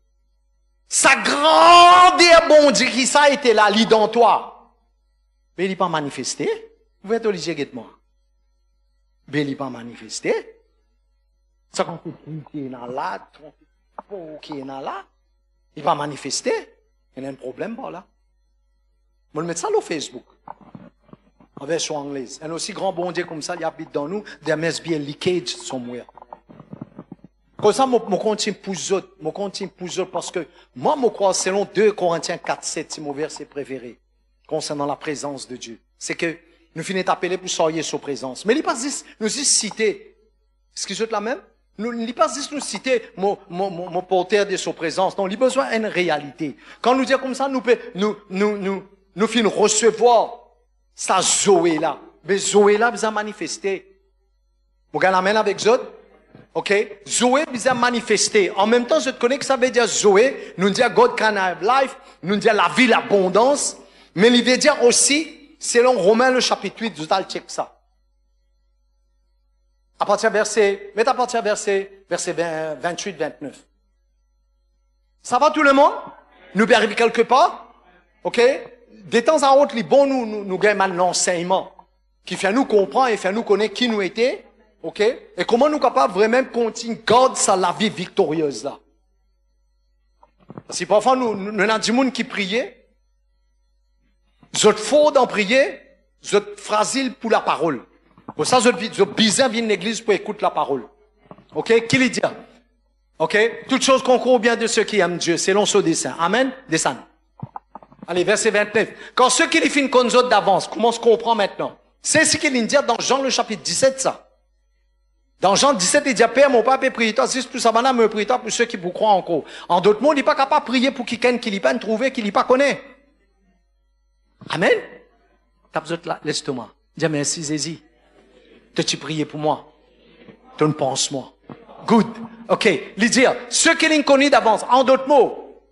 Speaker 2: Sa grande et bon Dieu qui ça a été là, lit dans toi. Mais il n'est pas manifesté. Vous êtes obligé de moi. Mais il n'est pas manifesté. Ça quand qui est là, qui est là, il va manifester. Il y a un problème par là. Je vais mettre ça sur Facebook. En version anglaise. Un aussi grand bon Dieu comme ça, il habite dans nous, there must be a leakage somewhere. Comme ça, je continue pour eux, parce que moi, je crois, selon 2 Corinthiens 4, 7, c'est mon verset préféré, concernant la présence de Dieu. C'est que nous finissons d'appeler pour soyez sur présence. Mais il n'est pas juste, nous citer. Est-ce que c'est la même? Il n'est pas juste nous citer mon porteur de sa présence. Non, il a besoin d'une réalité. Quand nous disons comme ça, nous finissons recevoir sa Zoé là. Mais Zoé là, vous a manifesté. Vous regardez la main avec Zod? Ok? Zoé, vous a manifesté. En même temps, je te connais que ça veut dire Zoé. Nous disons God can have life. Nous disons la vie, l'abondance. Mais il veut dire aussi, selon Romains le chapitre 8, vous allez checker ça. À partir verset 28, 29. Ça va tout le monde? Nous arrivons quelque part? Ok? De temps à autre, les bons nous gagnent l'enseignement. Qui fait nous comprendre et fait nous connaître qui nous était. Ok? Et comment nous capables vraiment continuer garder ça la vie victorieuse là. Parce que parfois nous avons du monde qui priait. Vous êtes faux d'en prier. Vous êtes fragile pour la parole. Pour ça, vous êtes bizarre venir l'église pour écouter la parole. Ok? Qui lui dit? Ok? Toutes choses concourent bien de ceux qui aiment Dieu, selon son dessein. Amen? Descend. Allez, verset 29. Quand ceux qui les finissent comme autres d'avance, comment se comprend maintenant? C'est ce qu'il dit dans Jean le chapitre 17, ça. Dans Jean 17, il dit, Père, mon papa, prie-toi, si tout ça, me prie-toi pour ceux qui vous croient encore. En d'autres mots, il n'est pas capable de prier pour quelqu'un qui n'est pas trouvé, qui n'est pas connaît. Amen? T'as besoin de là, laisse-toi. Dis merci, Zézi. Tu prier pour moi. Tu ne penses moi. Good. Ok. Il dit, ceux qui l'ont connu d'avance. En d'autres mots.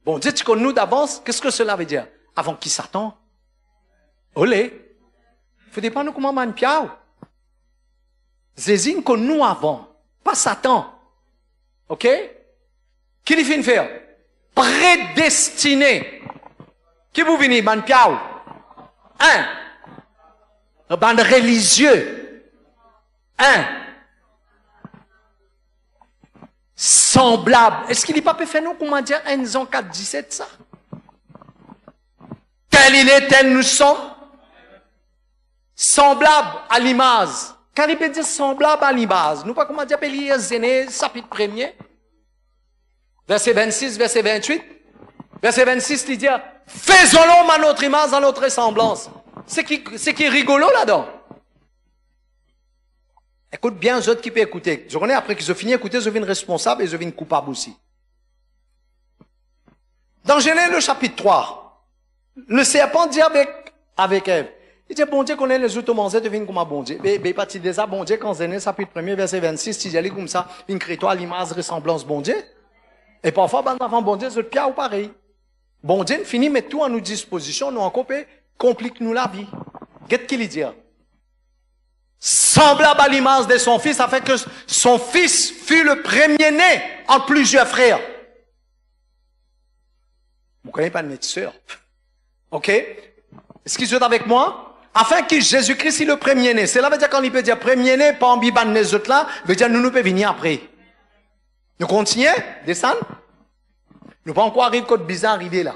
Speaker 2: Bon, dis tu connais nous d'avance, qu'est-ce que cela veut dire? Avant qui s'attend? Olé. Faut pas nous comment man piao. Zézine connaît nous avant. Pas Satan. Ok? Qui lui fait faire? Prédestiné. Qui vous venez, man piao? Un bande religieux. Semblable. Est-ce qu'il n'est pas fait nous, comment dire, 1 Jean 4, 17, ça? Tel il est, tel nous sommes. Semblable à l'image. Quand il peut dire semblable à l'image, nous pas comment dire, il est chapitre 1er. Verset 26, verset 28. Verset 26, il dit, faisons-le à notre image, à notre ressemblance. C'est qui est rigolo là-dedans. Écoute bien, les autres qui peuvent écouter. Je connais après qu'ils ont fini d'écouter, je viens responsable et je viens coupable aussi. Dans Genèse le chapitre 3, le serpent dit avec Ève, il dit, bon Dieu, qu'on est les autres mangés, devine comme un bon Dieu. Mais parti de ça, bon Dieu, quand Genèse chapitre 1er, verset 26, il dit comme ça, une crée-toi l'image, ressemblance, bon Dieu. Et parfois, ben, avant bon Dieu, c'est pire ou pareil. Bon Dieu, finit, met tout à nos dispositions, nous en copie, complique-nous la vie. Qu'est-ce qu'il dit? Semblable à l'image de son fils, afin que son fils fût le premier-né en plusieurs frères. Vous ne connaissez pas de mes sœurs. Ok? Est-ce qu'ils sont avec moi? Afin que Jésus-Christ soit le premier-né. Cela veut dire quand il peut dire premier-né, pas en biban les autres là, veut dire nous pouvons venir après. Nous continuons? Descendre? Nous pas encore arriver côté bizarre arriver là.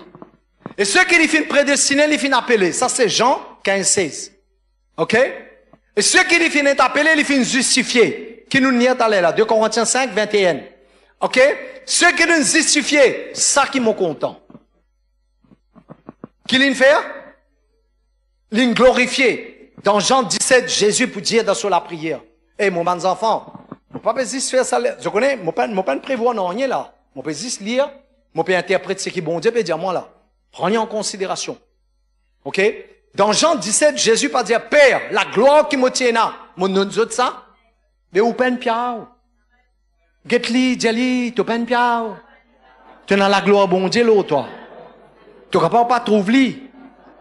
Speaker 2: Et ceux qui les finissent prédestinés, les finissent appelés. Ça c'est Jean 15, 16. Ok? Et ceux qui les finissent appelés, les finissent justifiés. Qui nous n'y est allé là? 2 Corinthiens 5, 21. Ok? Ceux qui nous justifiés, ça qui m'ont content. Qui l'ont fait? L'ont glorifié. Dans Jean 17, Jésus peut dire dans la prière. Eh, mon bons enfants, je ne peux pas juste faire ça. Je connais, je ne peux pas prévoir non rien là. Je peux juste lire. Mon père interprète ce qui est bon Dieu, peut dire moi là. Prenez en considération. OK? Dans Jean 17, Jésus pas dire, Père, la gloire qui me tient là. Mon nom de ça? Mais où peine piao? Get-li, Djali, tu peine piao? Tu as la gloire bon Dieu là, toi. Tu ne pas trouver,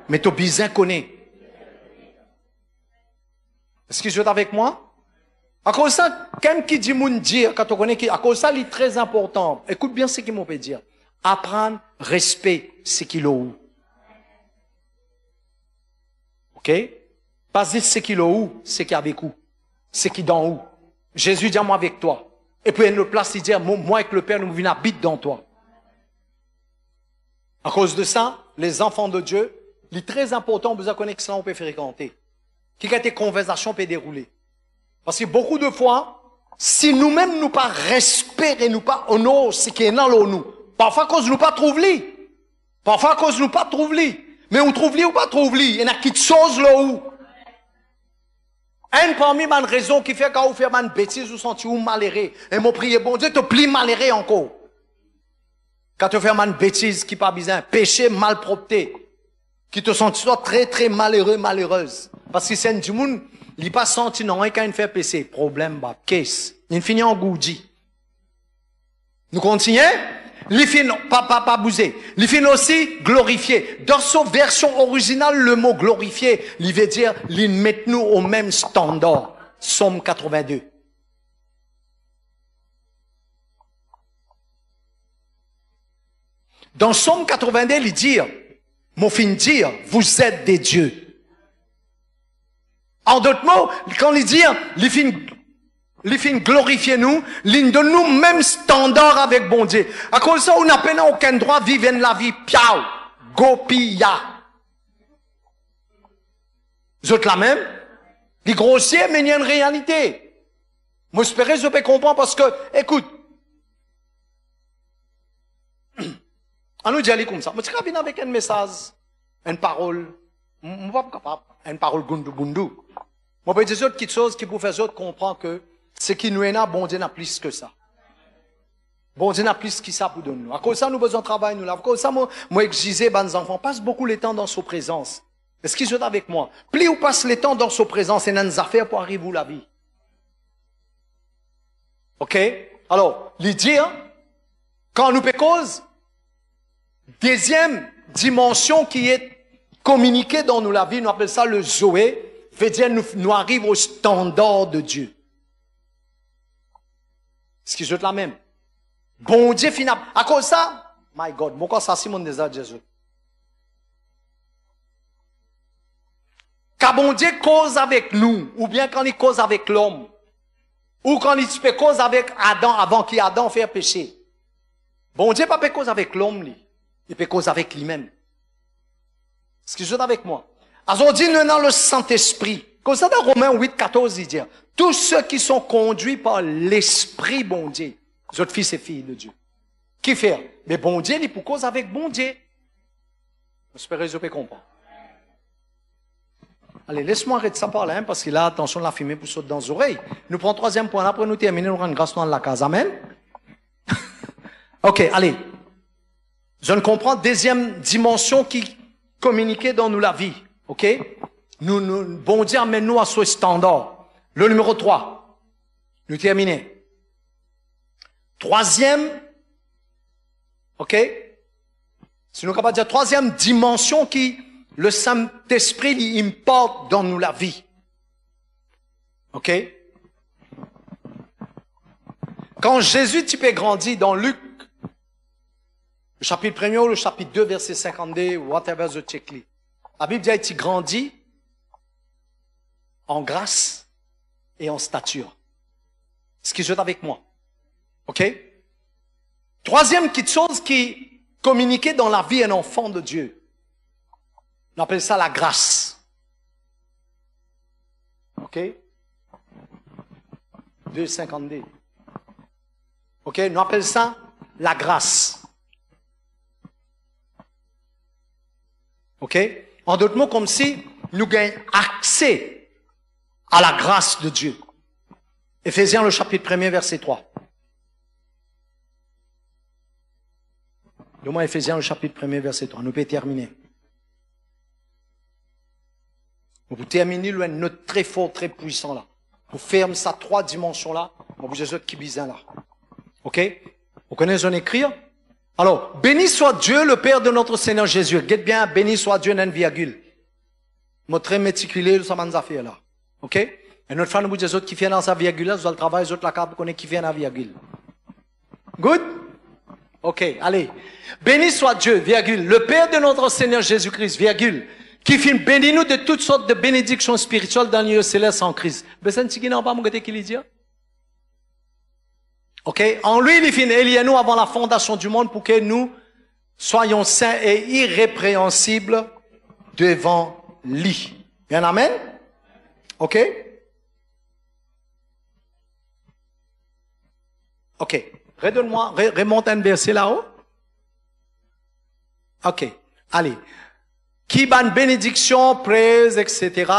Speaker 2: mais tu as besoin de connaître. Est-ce que tu es avec moi? À cause de ça, quelqu'un qui dit moun dire, quand on connaît qui, à cause de ça, il est très important. Écoute bien ce qu'il m'a peut dire. Apprendre, respect, ce qu'il a où. OK? Pas dire ce qu'il a où, ce qui avec où. Ce qui dans où. Jésus dit, moi avec toi. Et puis, à une autre place, il dit, moi avec le Père, nous venons habiter dans toi. À cause de ça, les enfants de Dieu, il est très important, besoin de connaître ça, on peut fréquenter. Qui a des conversations peut dérouler. Parce que beaucoup de fois, si nous-mêmes nous pas respectons et nous pas honorons ce qui est dans nous, parfois à cause nous pas trouve li. Parfois à cause nous pas trouve li. Mais on trouve li ou pas trouve li. Il y a quelque chose là où. Un parmi les raisons qui fait quand vous faites une bêtise ou senti ou malheureux. Et mon prier, bon Dieu, te plie malheureux encore. Quand tu fais une bêtise qui pas besoin, péché, malpropreté, qui te sent soit très très malheureux, malheureuse. Parce que c'est du monde, il n'est pas senti non, quand il fait péché. Problème, bah, case. Il finit en goudi. Nous continuons? Il finit, pas bouger. Il finit aussi glorifié. Dans sa version originale, le mot glorifié, il veut dire, il met nous au même standard. Somme 82. Dans Somme 82, il dit, mon fin dire, vous êtes des dieux. En d'autres mots, quand il dit, il finit glorifier nous, il donne nous même standard avec bon Dieu. À cause de ça, on n'a pas aucun droit de vivre la vie piao, gopiya. Vous êtes la même? Les grossiers, mais il y a une réalité. Moi, j'espère que je peux comprendre parce que, écoute, on nous dit aller comme ça. Mais tu venir avec un message, une parole, je ne suis pas capable, une parole gundu-bundu. Moi, je peux dire quelque chose qui peut faire autres comprendre que ce qui nous est là, bon Dieu n'a plus que ça. Bon Dieu n'a plus que ça pour donner nous. À cause de ça, nous besoin de travail, nous là. À cause de ça, moi, je disais, nos enfants, passe beaucoup de temps dans sa présence. Est-ce qu'ils sont avec moi? Plus ou passe le temps dans sa présence et dans nos affaires pour arriver à la vie. OK? Alors, l'idée, quand nous cause, deuxième dimension qui est communiquée dans nous la vie, nous appelons ça le Zoé, veut dire nous arrivons au standard de Dieu. Ce qui est la même. Bon Dieu final. À cause de ça, my God, pourquoi ça Simon déjà Jésus? Quand bon Dieu cause avec nous, ou bien quand il cause avec l'homme, ou quand il fait cause avec Adam avant qu'Adam fasse péché. Bon Dieu pas fait cause avec l'homme, il fait cause avec lui-même. Ce qui est avec moi. Alors on dit nous dans le Saint-Esprit. Comme ça dans Romains 8, 14, il dit, tous ceux qui sont conduits par l'Esprit bon Dieu, les autres fils et filles de Dieu. Qui fait? Mais bon Dieu, il est pour cause avec bon Dieu. J'espère que je peux comprendre. Allez, laisse-moi arrêter ça par là, parce qu'il a attention la fumée pour sauter dans les oreilles. Nous prenons troisième point, après nous terminer, nous rendons grâce dans la case. Amen. Ok, allez. Je ne comprends deuxième dimension qui communiquait dans nous la vie. Ok? Bon Dieu amène-nous à ce standard. Le numéro 3. Nous terminons. Troisième. Ok? Si nous capables de dire troisième dimension qui le Saint-Esprit il importe dans nous la vie. Ok? Quand Jésus type grandit dans Luc, le chapitre 1er ou le chapitre 2, verset 52, whatever the checkly. La Bible dit qu'il grandit en grâce et en stature. Ce qui est avec moi. Ok? Troisième petite chose qui communiquait dans la vie d'un enfant de Dieu. On appelle ça la grâce. Ok? 2,52. Ok? On appelle ça la grâce. Ok? En d'autres mots, comme si nous gagnons accès à la grâce de Dieu. Éphésiens, le chapitre 1er, verset 3. Donne-moi Ephésiens, le chapitre 1er, verset 3. Nous pouvons terminer. Pour terminer, il y a une note très fort, très puissant là. Pour fermer ça 3 dimensions là, on vous dit qui bizarre là. Ok? Vous connaissez en écrire? Alors, béni soit Dieu, le Père de notre Seigneur Jésus. Regarde bien, béni soit Dieu, une virgule. Moi, très méticuleux, ça m'a fait là. Ok? Et notre femme nous dit, les autres qui viennent dans sa virgule, là, vous allez travailler, les autres la carte pour connaître qui viennent dans la virgule. Good? Ok, allez. Béni soit Dieu, virgule, le Père de notre Seigneur Jésus-Christ, virgule, qui fait bénir nous de toutes sortes de bénédictions spirituelles dans les lieux célestes en Christ. Besoin de n'a pas mon côté qui lui dit? Ok? En lui, il fait élié nous avant la fondation du monde pour que nous soyons saints et irrépréhensibles devant lui. Bien, amen? Ok? Ok. Redonne-moi, remonte un verset là-haut. Ok. Allez. Qui ban bénédiction, praise, etc.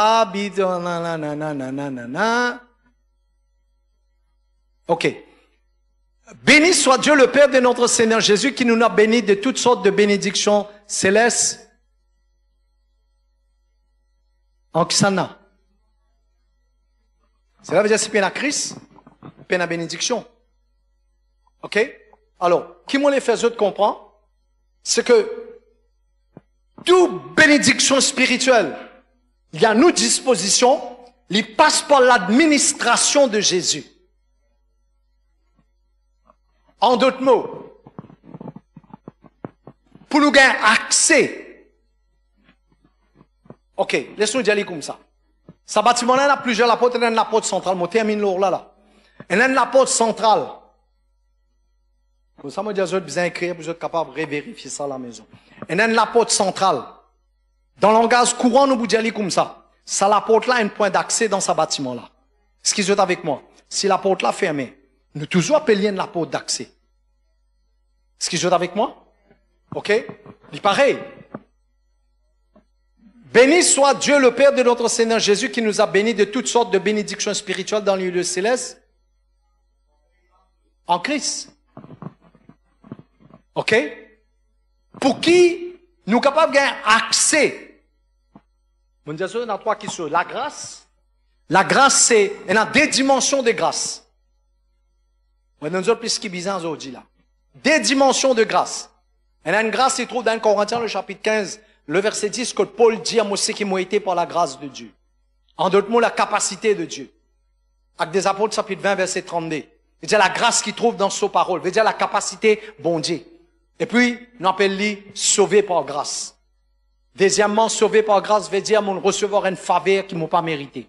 Speaker 2: Ok. Béni soit Dieu le Père de notre Seigneur Jésus qui nous a bénis de toutes sortes de bénédictions célestes. En Kisana. Cela veut dire c'est peine à Christ, peine à bénédiction. Ok? Alors, qui m'ont les fait autres comprendre? C'est que toute bénédiction spirituelle, il y a nous disposition, il passe par l'administration de Jésus. En d'autres mots, pour nous gagner accès. Ok, laissons-nous dire comme ça. Ce bâtiment-là, il y a plusieurs apôtres, il y a une apôtre centrale. Je termine là. Il y a une apôtre centrale. Comme ça, je dis aux autres, vous écrire, vous êtes capables de vérifier ça à la maison. Il y a une apôtre centrale. Dans le langage courant, nous vous disons comme ça. Ça, l'apôtre-là a un point d'accès dans ce bâtiment-là. Est-ce qu'ils sont avec moi? Si l'apôtre-là fermé, nous toujours appelions l'apôtre d'accès. Est-ce qu'ils sont avec moi? Ok? Il pareil. Béni soit Dieu le Père de notre Seigneur Jésus qui nous a bénis de toutes sortes de bénédictions spirituelles dans les lieux célestes. En Christ. Ok? Pour qui nous sommes capables de gagner accès. On dit ça dans 3 questions. La grâce. La grâce, c'est, il y a des dimensions de grâce. On nous a plus qui bizarre aujourd'hui là. Des dimensions de grâce. Il y a une grâce qui se trouve dans 1 Corinthiens, le chapitre 15, le verset 10, que Paul dit à moi, c'est qui m'a été par la grâce de Dieu. En d'autres mots, la capacité de Dieu. Actes des apôtres, chapitre 20, verset 32. Il dit la grâce qui trouve dans sa parole. Il veut dire la capacité, bon Dieu. Et puis, nous appelons sauvé par grâce. Deuxièmement, sauvé par grâce veut dire mon recevoir une faveur qui ne m'a pas mérité.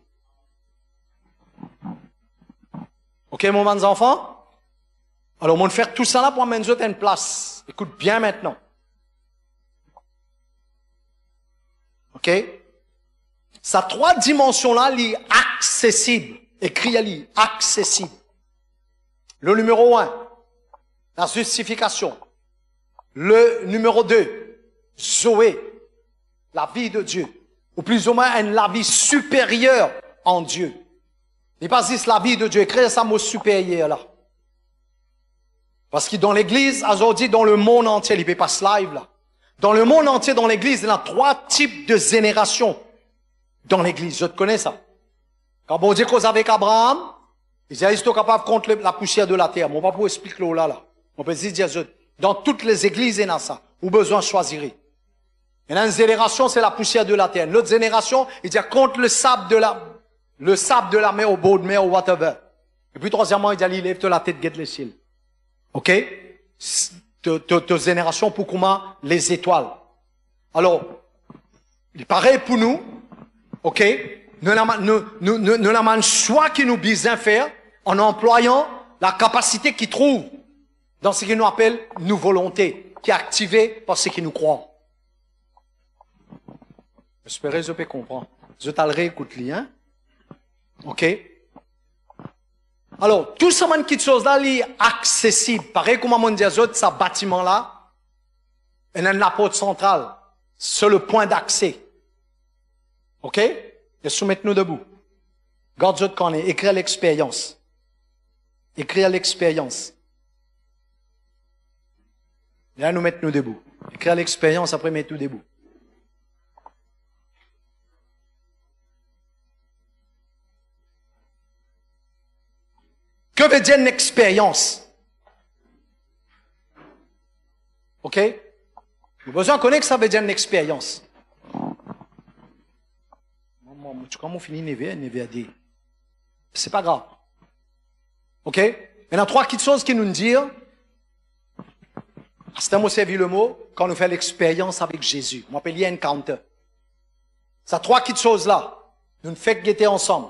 Speaker 2: Ok, mon enfants? Alors, on va faire tout ça là pour amener une place. Écoute bien maintenant. Ok? Ces 3 dimensions-là, sont accessibles. Écrit ali, accessible. Le numéro 1, la justification. Le numéro 2, Zoé, la vie de Dieu. Ou plus ou moins la vie supérieure en Dieu. Il pas juste la vie de Dieu, écrit ça mot supérieur là. Parce que dans l'église, aujourd'hui, dans le monde entier, il ne peut pas se live là. Dans le monde entier, dans l'église, il y a 3 types de générations dans l'église. Je te connais ça. Quand on dit cause avec Abraham, il dit, ils sont capables contre la poussière de la terre. Mais on va pas expliquer là. On peut dire, dans toutes les églises, il y a ça. Ou besoin de choisir. Il y a une génération, c'est la poussière de la terre. L'autre génération, il dit, contre le sable de la mer, au bord de mer, ou whatever. Et puis, troisièmement, il dit, il lève la tête, guette les ciels. Ok? De génération pour comment les étoiles. Alors, il paraît pour nous, ok? Nous avons un choix qui nous besoin faire en employant la capacité qui trouve dans ce qu'il nous appelle nos volontés, qui est activée par ce qui nous croit. J'espère que je peux comprendre. Je t'ai réécouté, hein? Ok? Alors, tout ce monde qui chose là, est accessible. Pareil comme on dit à autres, ce bâtiment-là, il y a une apôtre centrale. C'est le point d'accès. Ok? Et soumettez-nous debout. Garde autres qu'on est. Écrire l'expérience. Écrire l'expérience. Là, nous mettons nous debout. Écrire l'expérience, après mettre tout debout. Que veut dire une expérience? OK? Nous avons besoin de connaître que ça veut dire une expérience. Quand on finit never à dire. C'est pas grave. OK? Maintenant, trois petites choses qui nous disent. C'est un mot servi le mot quand nous faisons l'expérience avec Jésus. On appelle encounter. Ça trois petites choses-là. Nous ne faisons guetter ensemble.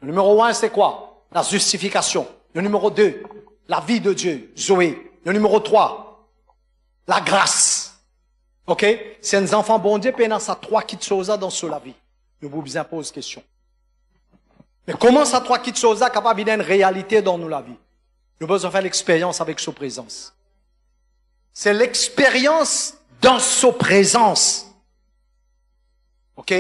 Speaker 2: Le numéro 1, c'est quoi? La justification. Le numéro 2, la vie de Dieu, Zoé. Le numéro 3, la grâce. OK? C'est un enfant bon Dieu, puis ça trois petites choses-là dans la vie. Nous vous impose question. Mais comment ça trois petites choses-là capable d'une réalité dans nous la vie? Nous devons faire l'expérience avec sa présence. C'est l'expérience dans sa présence. OK?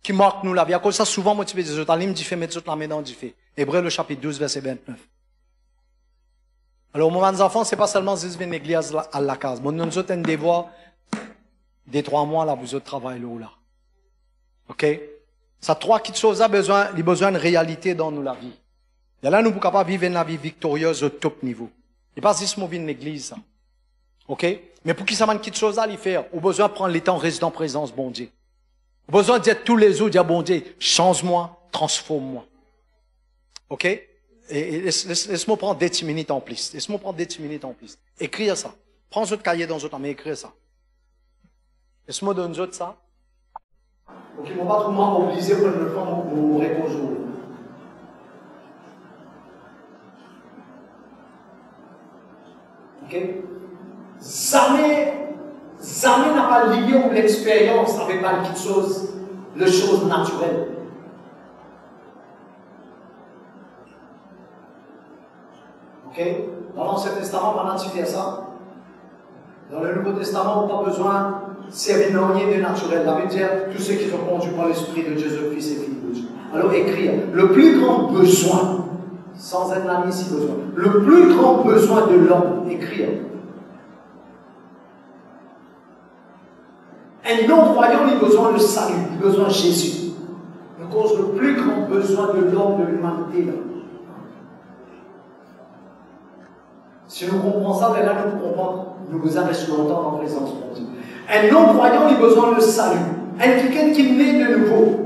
Speaker 2: Qui marque nous la vie. À cause de ça, souvent, moi, tu fais des autres. Alim, tu fais mettre toute la main dans du fait. Hébreu, le chapitre 12, verset 29. Alors, au moment des enfants, c'est pas seulement si vous venez l'église à la case. Bon, nous autres, un devoir, des 3 mois, là, vous autres travaillez là. OK? Ça, trois petites choses a besoin, il a besoin de réalité dans nous la vie. Et là, nous sommes capables de vivre une vie victorieuse au top niveau. Il pas juste mon vie de l'église, ça. OK? Mais pour qu'il s'amène une petite chose à lui faire, on a besoin de prendre les temps restant en présence, bon Dieu. On a besoin de dire tous les jours, dire bon Dieu, change-moi, transforme-moi. OK? Et laisse-moi prendre 10 minutes en plus. Laisse-moi prendre 10 minutes en plus. Écrire ça. Prends votre cahier dans votre main, écrire ça. Laisse-moi donner autre ça.
Speaker 1: Ok, on va pas trop mobiliser pour le prendre pour répondre. Ok? Jamais n'a pas lié l'expérience avec pas quelque chose, les choses naturelles. Ok? Dans l'Ancien Testament, pendant que tu fais ça, dans le Nouveau Testament, on n'a pas besoin de servir rien de naturel. Ça veut dire tous ceux qui sont conduits par l'Esprit de Jésus-Christ et Fils de Dieu. Alors écrire, le plus grand besoin, sans être l'ami si besoin, le plus grand besoin de l'homme, écrire. Un non-croyant, il a besoin de salut, il a besoin de Jésus. Nous cause le plus grand besoin de l'homme, de l'humanité. Si nous comprenons ça, mais là nous comprenons, nous vous restons longtemps en présence de Dieu. Un non-croyant, il a besoin de salut. Un quelqu'un qui naît de nouveau.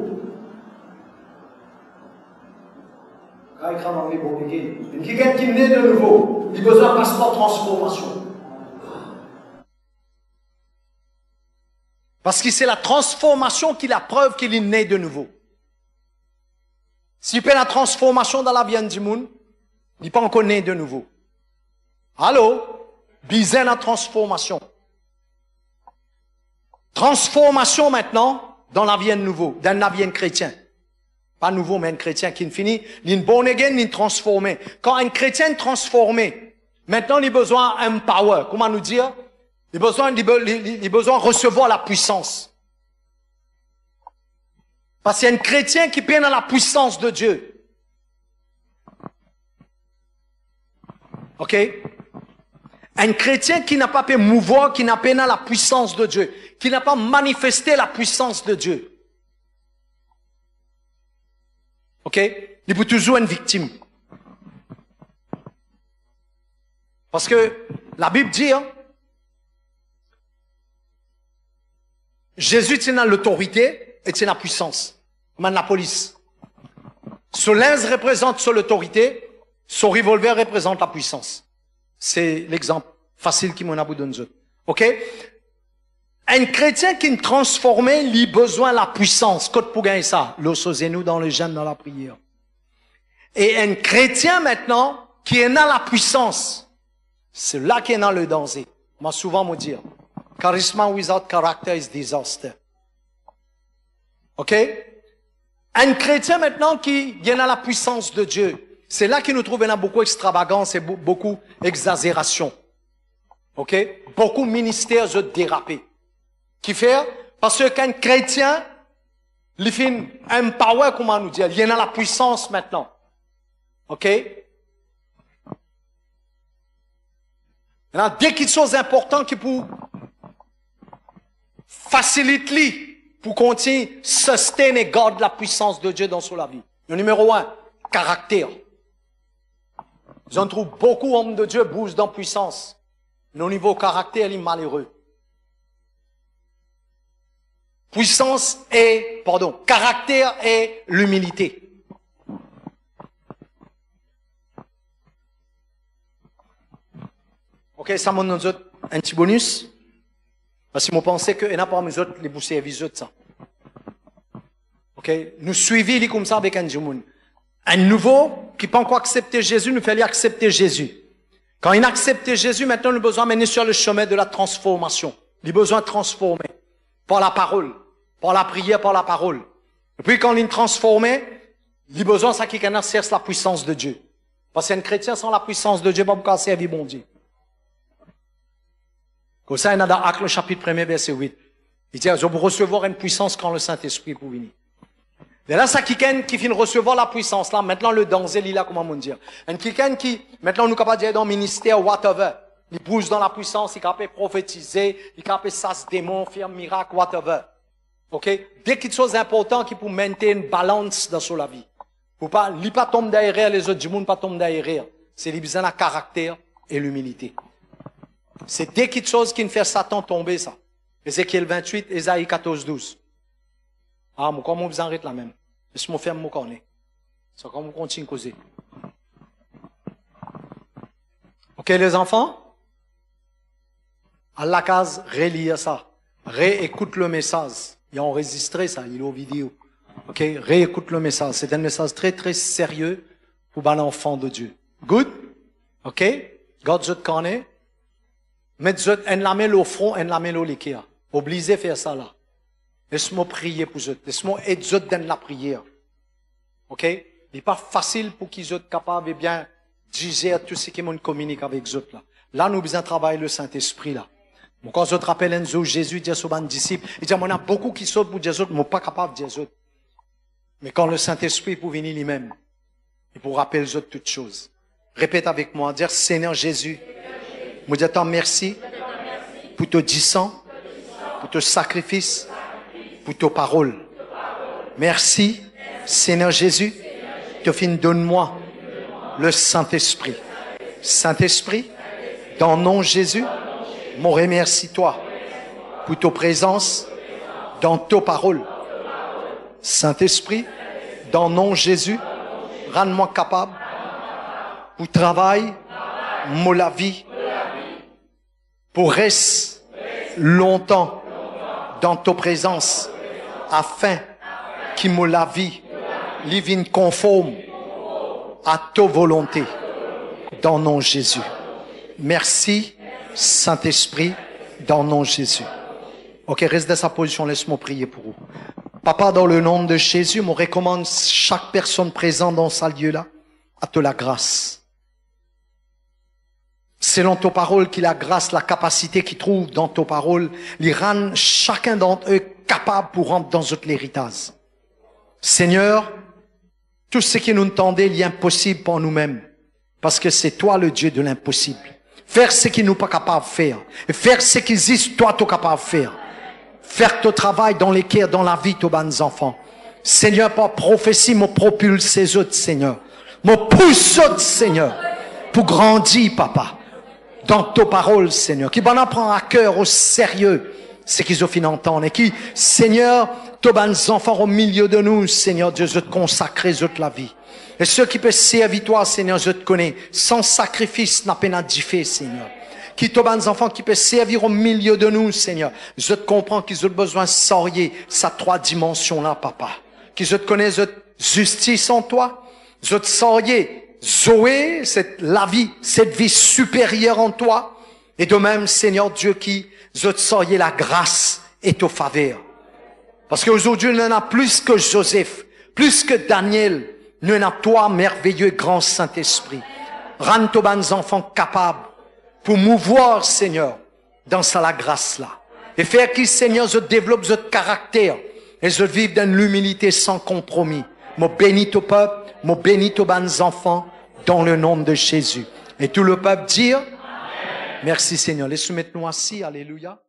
Speaker 1: Quelqu'un qui naît de nouveau, il a besoin d'un passeport de transformation.
Speaker 2: Parce que c'est la transformation qui est la preuve qu'il est né de nouveau. S'il fait la transformation dans la vie du monde, il n'est pas encore né de nouveau. Allô? Bizarre la transformation. Transformation maintenant dans la vie de nouveau, dans la vie de chrétien. Pas nouveau, mais un chrétien qui finit, il est born again, il est transformé. Quand un chrétien est transformé, maintenant il a besoin d'un power. Comment nous dire? Il a besoin de recevoir la puissance. Parce qu'il y a un chrétien qui peine à la puissance de Dieu. OK? Un chrétien qui n'a pas pu mouvoir, qui n'a pas la puissance de Dieu, qui n'a pas manifesté la puissance de Dieu. OK? Il peut toujours être une victime. Parce que la Bible dit, hein, Jésus tient l'autorité et tient la puissance. Comme la police. Son linge représente son autorité, son revolver représente la puissance. C'est l'exemple facile qui m'en a donné. OK? Un chrétien qui est transformé, il a besoin de la puissance. Côte pour gagner ça. L'ososez-nous dans le jeûne, dans la prière. Et un chrétien maintenant, qui est dans la puissance, c'est là qu'il est dans le danger. Moi, souvent, me dire, charisma without character is disaster. OK? Un chrétien maintenant qui vient dans la puissance de Dieu, c'est là qu'il nous trouve beaucoup d'extravagance et beaucoup d'exagération. OK? Beaucoup de ministères dérapés. Qui fait? Parce qu'un chrétien, il fait un power, comment nous dire, il est dans la puissance maintenant. OK? Maintenant, dès qu'il y a des choses importantes qui pour faciliter, pour continuer, sustain et garder la puissance de Dieu dans la vie. Le numéro 1, caractère. J'en trouve beaucoup d'hommes de Dieu bougent dans la puissance. Mais au niveau caractère, il est malheureux. Caractère et l'humilité. Ok, ça m'a donné un petit bonus. Parce que moi pensais que, et n'a pas mes autres, les bousser les autres, ça. Ok, nous suivons comme ça avec un monde. Un nouveau, qui n'a pas encore accepté Jésus, nous fait accepter Jésus. Quand il a accepté Jésus, maintenant, nous avons besoin de mener sur le chemin de la transformation. Il a besoin de transformer. Par la parole. Par la prière, par la parole. Et puis, quand il est transformé, il a besoin de ça qui cherche la puissance de Dieu. Parce qu'un chrétien sans la puissance de Dieu, pas pour servir bon Dieu. Comme ça, il y a dans Actes, le chapitre 1, verset 8. Il dit, je vais recevoir une puissance quand le Saint-Esprit pour venir. Et là, ça quelqu'un qui vient recevoir la puissance, là, maintenant le danger, il a, comment on dire. Un quelqu'un qui, maintenant, nous capable de dire dans le ministère, whatever. Il bouge dans la puissance, il est capable de prophétiser, il est capable de chasser démons, faire miracle, whatever. Ok? Dès qu'il y a des choses importantes qui pour maintenir une balance dans la vie. Pour pas, il pas tomber derrière les autres du monde, pas tomber derrière. C'est les besoins de caractère et l'humilité. C'est dès qu'il y a des choses qui ne fait Satan tomber, ça. Ézéchiel 28, Ésaïe 14, 12. Ah, moi, comment vous en êtes là même? Laisse-moi faire mon cornet. C'est comme on continue à causer. Ok, les enfants? À la case, relire ça. Réécoute le message. Ils ont enregistré ça, il est aux vidéos. Ok, réécoute le message. C'est un message très, très sérieux pour un enfant de Dieu. Good? Ok? God, je te connais. Mettez en la main au front, en la main au l'équerre. Obligez de faire ça là. Laisse-moi prier pour eux. Laisse-moi aider eux dans la prière. Ok? Il n'est pas facile pour qu'ils soient capables de bien digérer tout ce qui m'ont communiqué avec eux là. Là, nous avons besoin de travailler le Saint-Esprit là. Bon, quand je te rappelle un jour, Jésus dit à ses disciples, il dit, on a beaucoup qui sautent pour dire autres, mais pas capables de dire autres. Mais quand le Saint-Esprit pour venir lui-même, il pour rappeler les autres toutes choses. Répète avec moi, dire, Seigneur Jésus, moi dis tant merci pour ton sang, pour ton sacrifice, pour tes paroles. Merci, Seigneur Jésus, te fin donne-moi le Saint-Esprit. Saint-Esprit, dans le nom de Jésus, je remercie toi pour ta présence dans tes paroles. Saint-Esprit, dans le nom de Jésus, rends-moi capable pour travailler la vie, pour rester longtemps dans ta présence, afin qu'il me la vie, vienne conforme à ta volonté, dans le nom de Jésus. Merci, Saint-Esprit, dans le nom de Jésus. Ok, reste dans sa position, laisse-moi prier pour vous. Papa, dans le nom de Jésus, je recommande chaque personne présente dans ce lieu-là à te la grâce. Selon ta parole, qu'il la grâce, la capacité qu'il trouve dans ta parole, les rend chacun d'entre eux capable pour rentrer dans notre héritage. Seigneur, tout ce qui nous tendait, il est impossible pour nous-mêmes. Parce que c'est toi le Dieu de l'impossible. Faire ce qui nous pas capable de faire. Et faire ce qui existe, toi, tu es capable de faire. Faire ton travail dans les cœurs, dans la vie de tes enfants. Seigneur, par prophétie, me propulse ces autres, Seigneur. Me pousse autres, Seigneur. Pour grandir, papa. Dans ta parole, Seigneur. Qui m'en prend à cœur, au sérieux, ce qu'ils ont fini d'entendre. Et qui, Seigneur, tes enfants au milieu de nous, Seigneur Dieu, je te consacre toute la vie. Et ceux qui peuvent servir toi, Seigneur, je te connais. Sans sacrifice, n'a pas fait, Seigneur. Qui tes enfants qui peuvent servir au milieu de nous, Seigneur. Je te comprends qu'ils ont besoin de sortir sa 3 dimensions-là, papa. Qui je te connais, je justice en toi. Je te sortir Zoé, la vie, cette vie supérieure en toi. Et de même, Seigneur Dieu, qui je te sortir la grâce et ta faveur. Parce qu'aujourd'hui, nous en a plus que Joseph, plus que Daniel. Nous en a toi, merveilleux grand Saint-Esprit. Rends tes enfants capables pour mouvoir, Seigneur, dans la grâce-là. Et faire qu'ils, Seigneur, je développe ce caractère et je vive dans l'humilité sans compromis. Moi bénis ton peuple, moi bénis tes enfants dans le nom de Jésus. Et tout le peuple dire, Merci Seigneur. Laisse-nous mettre nous assis. Alléluia.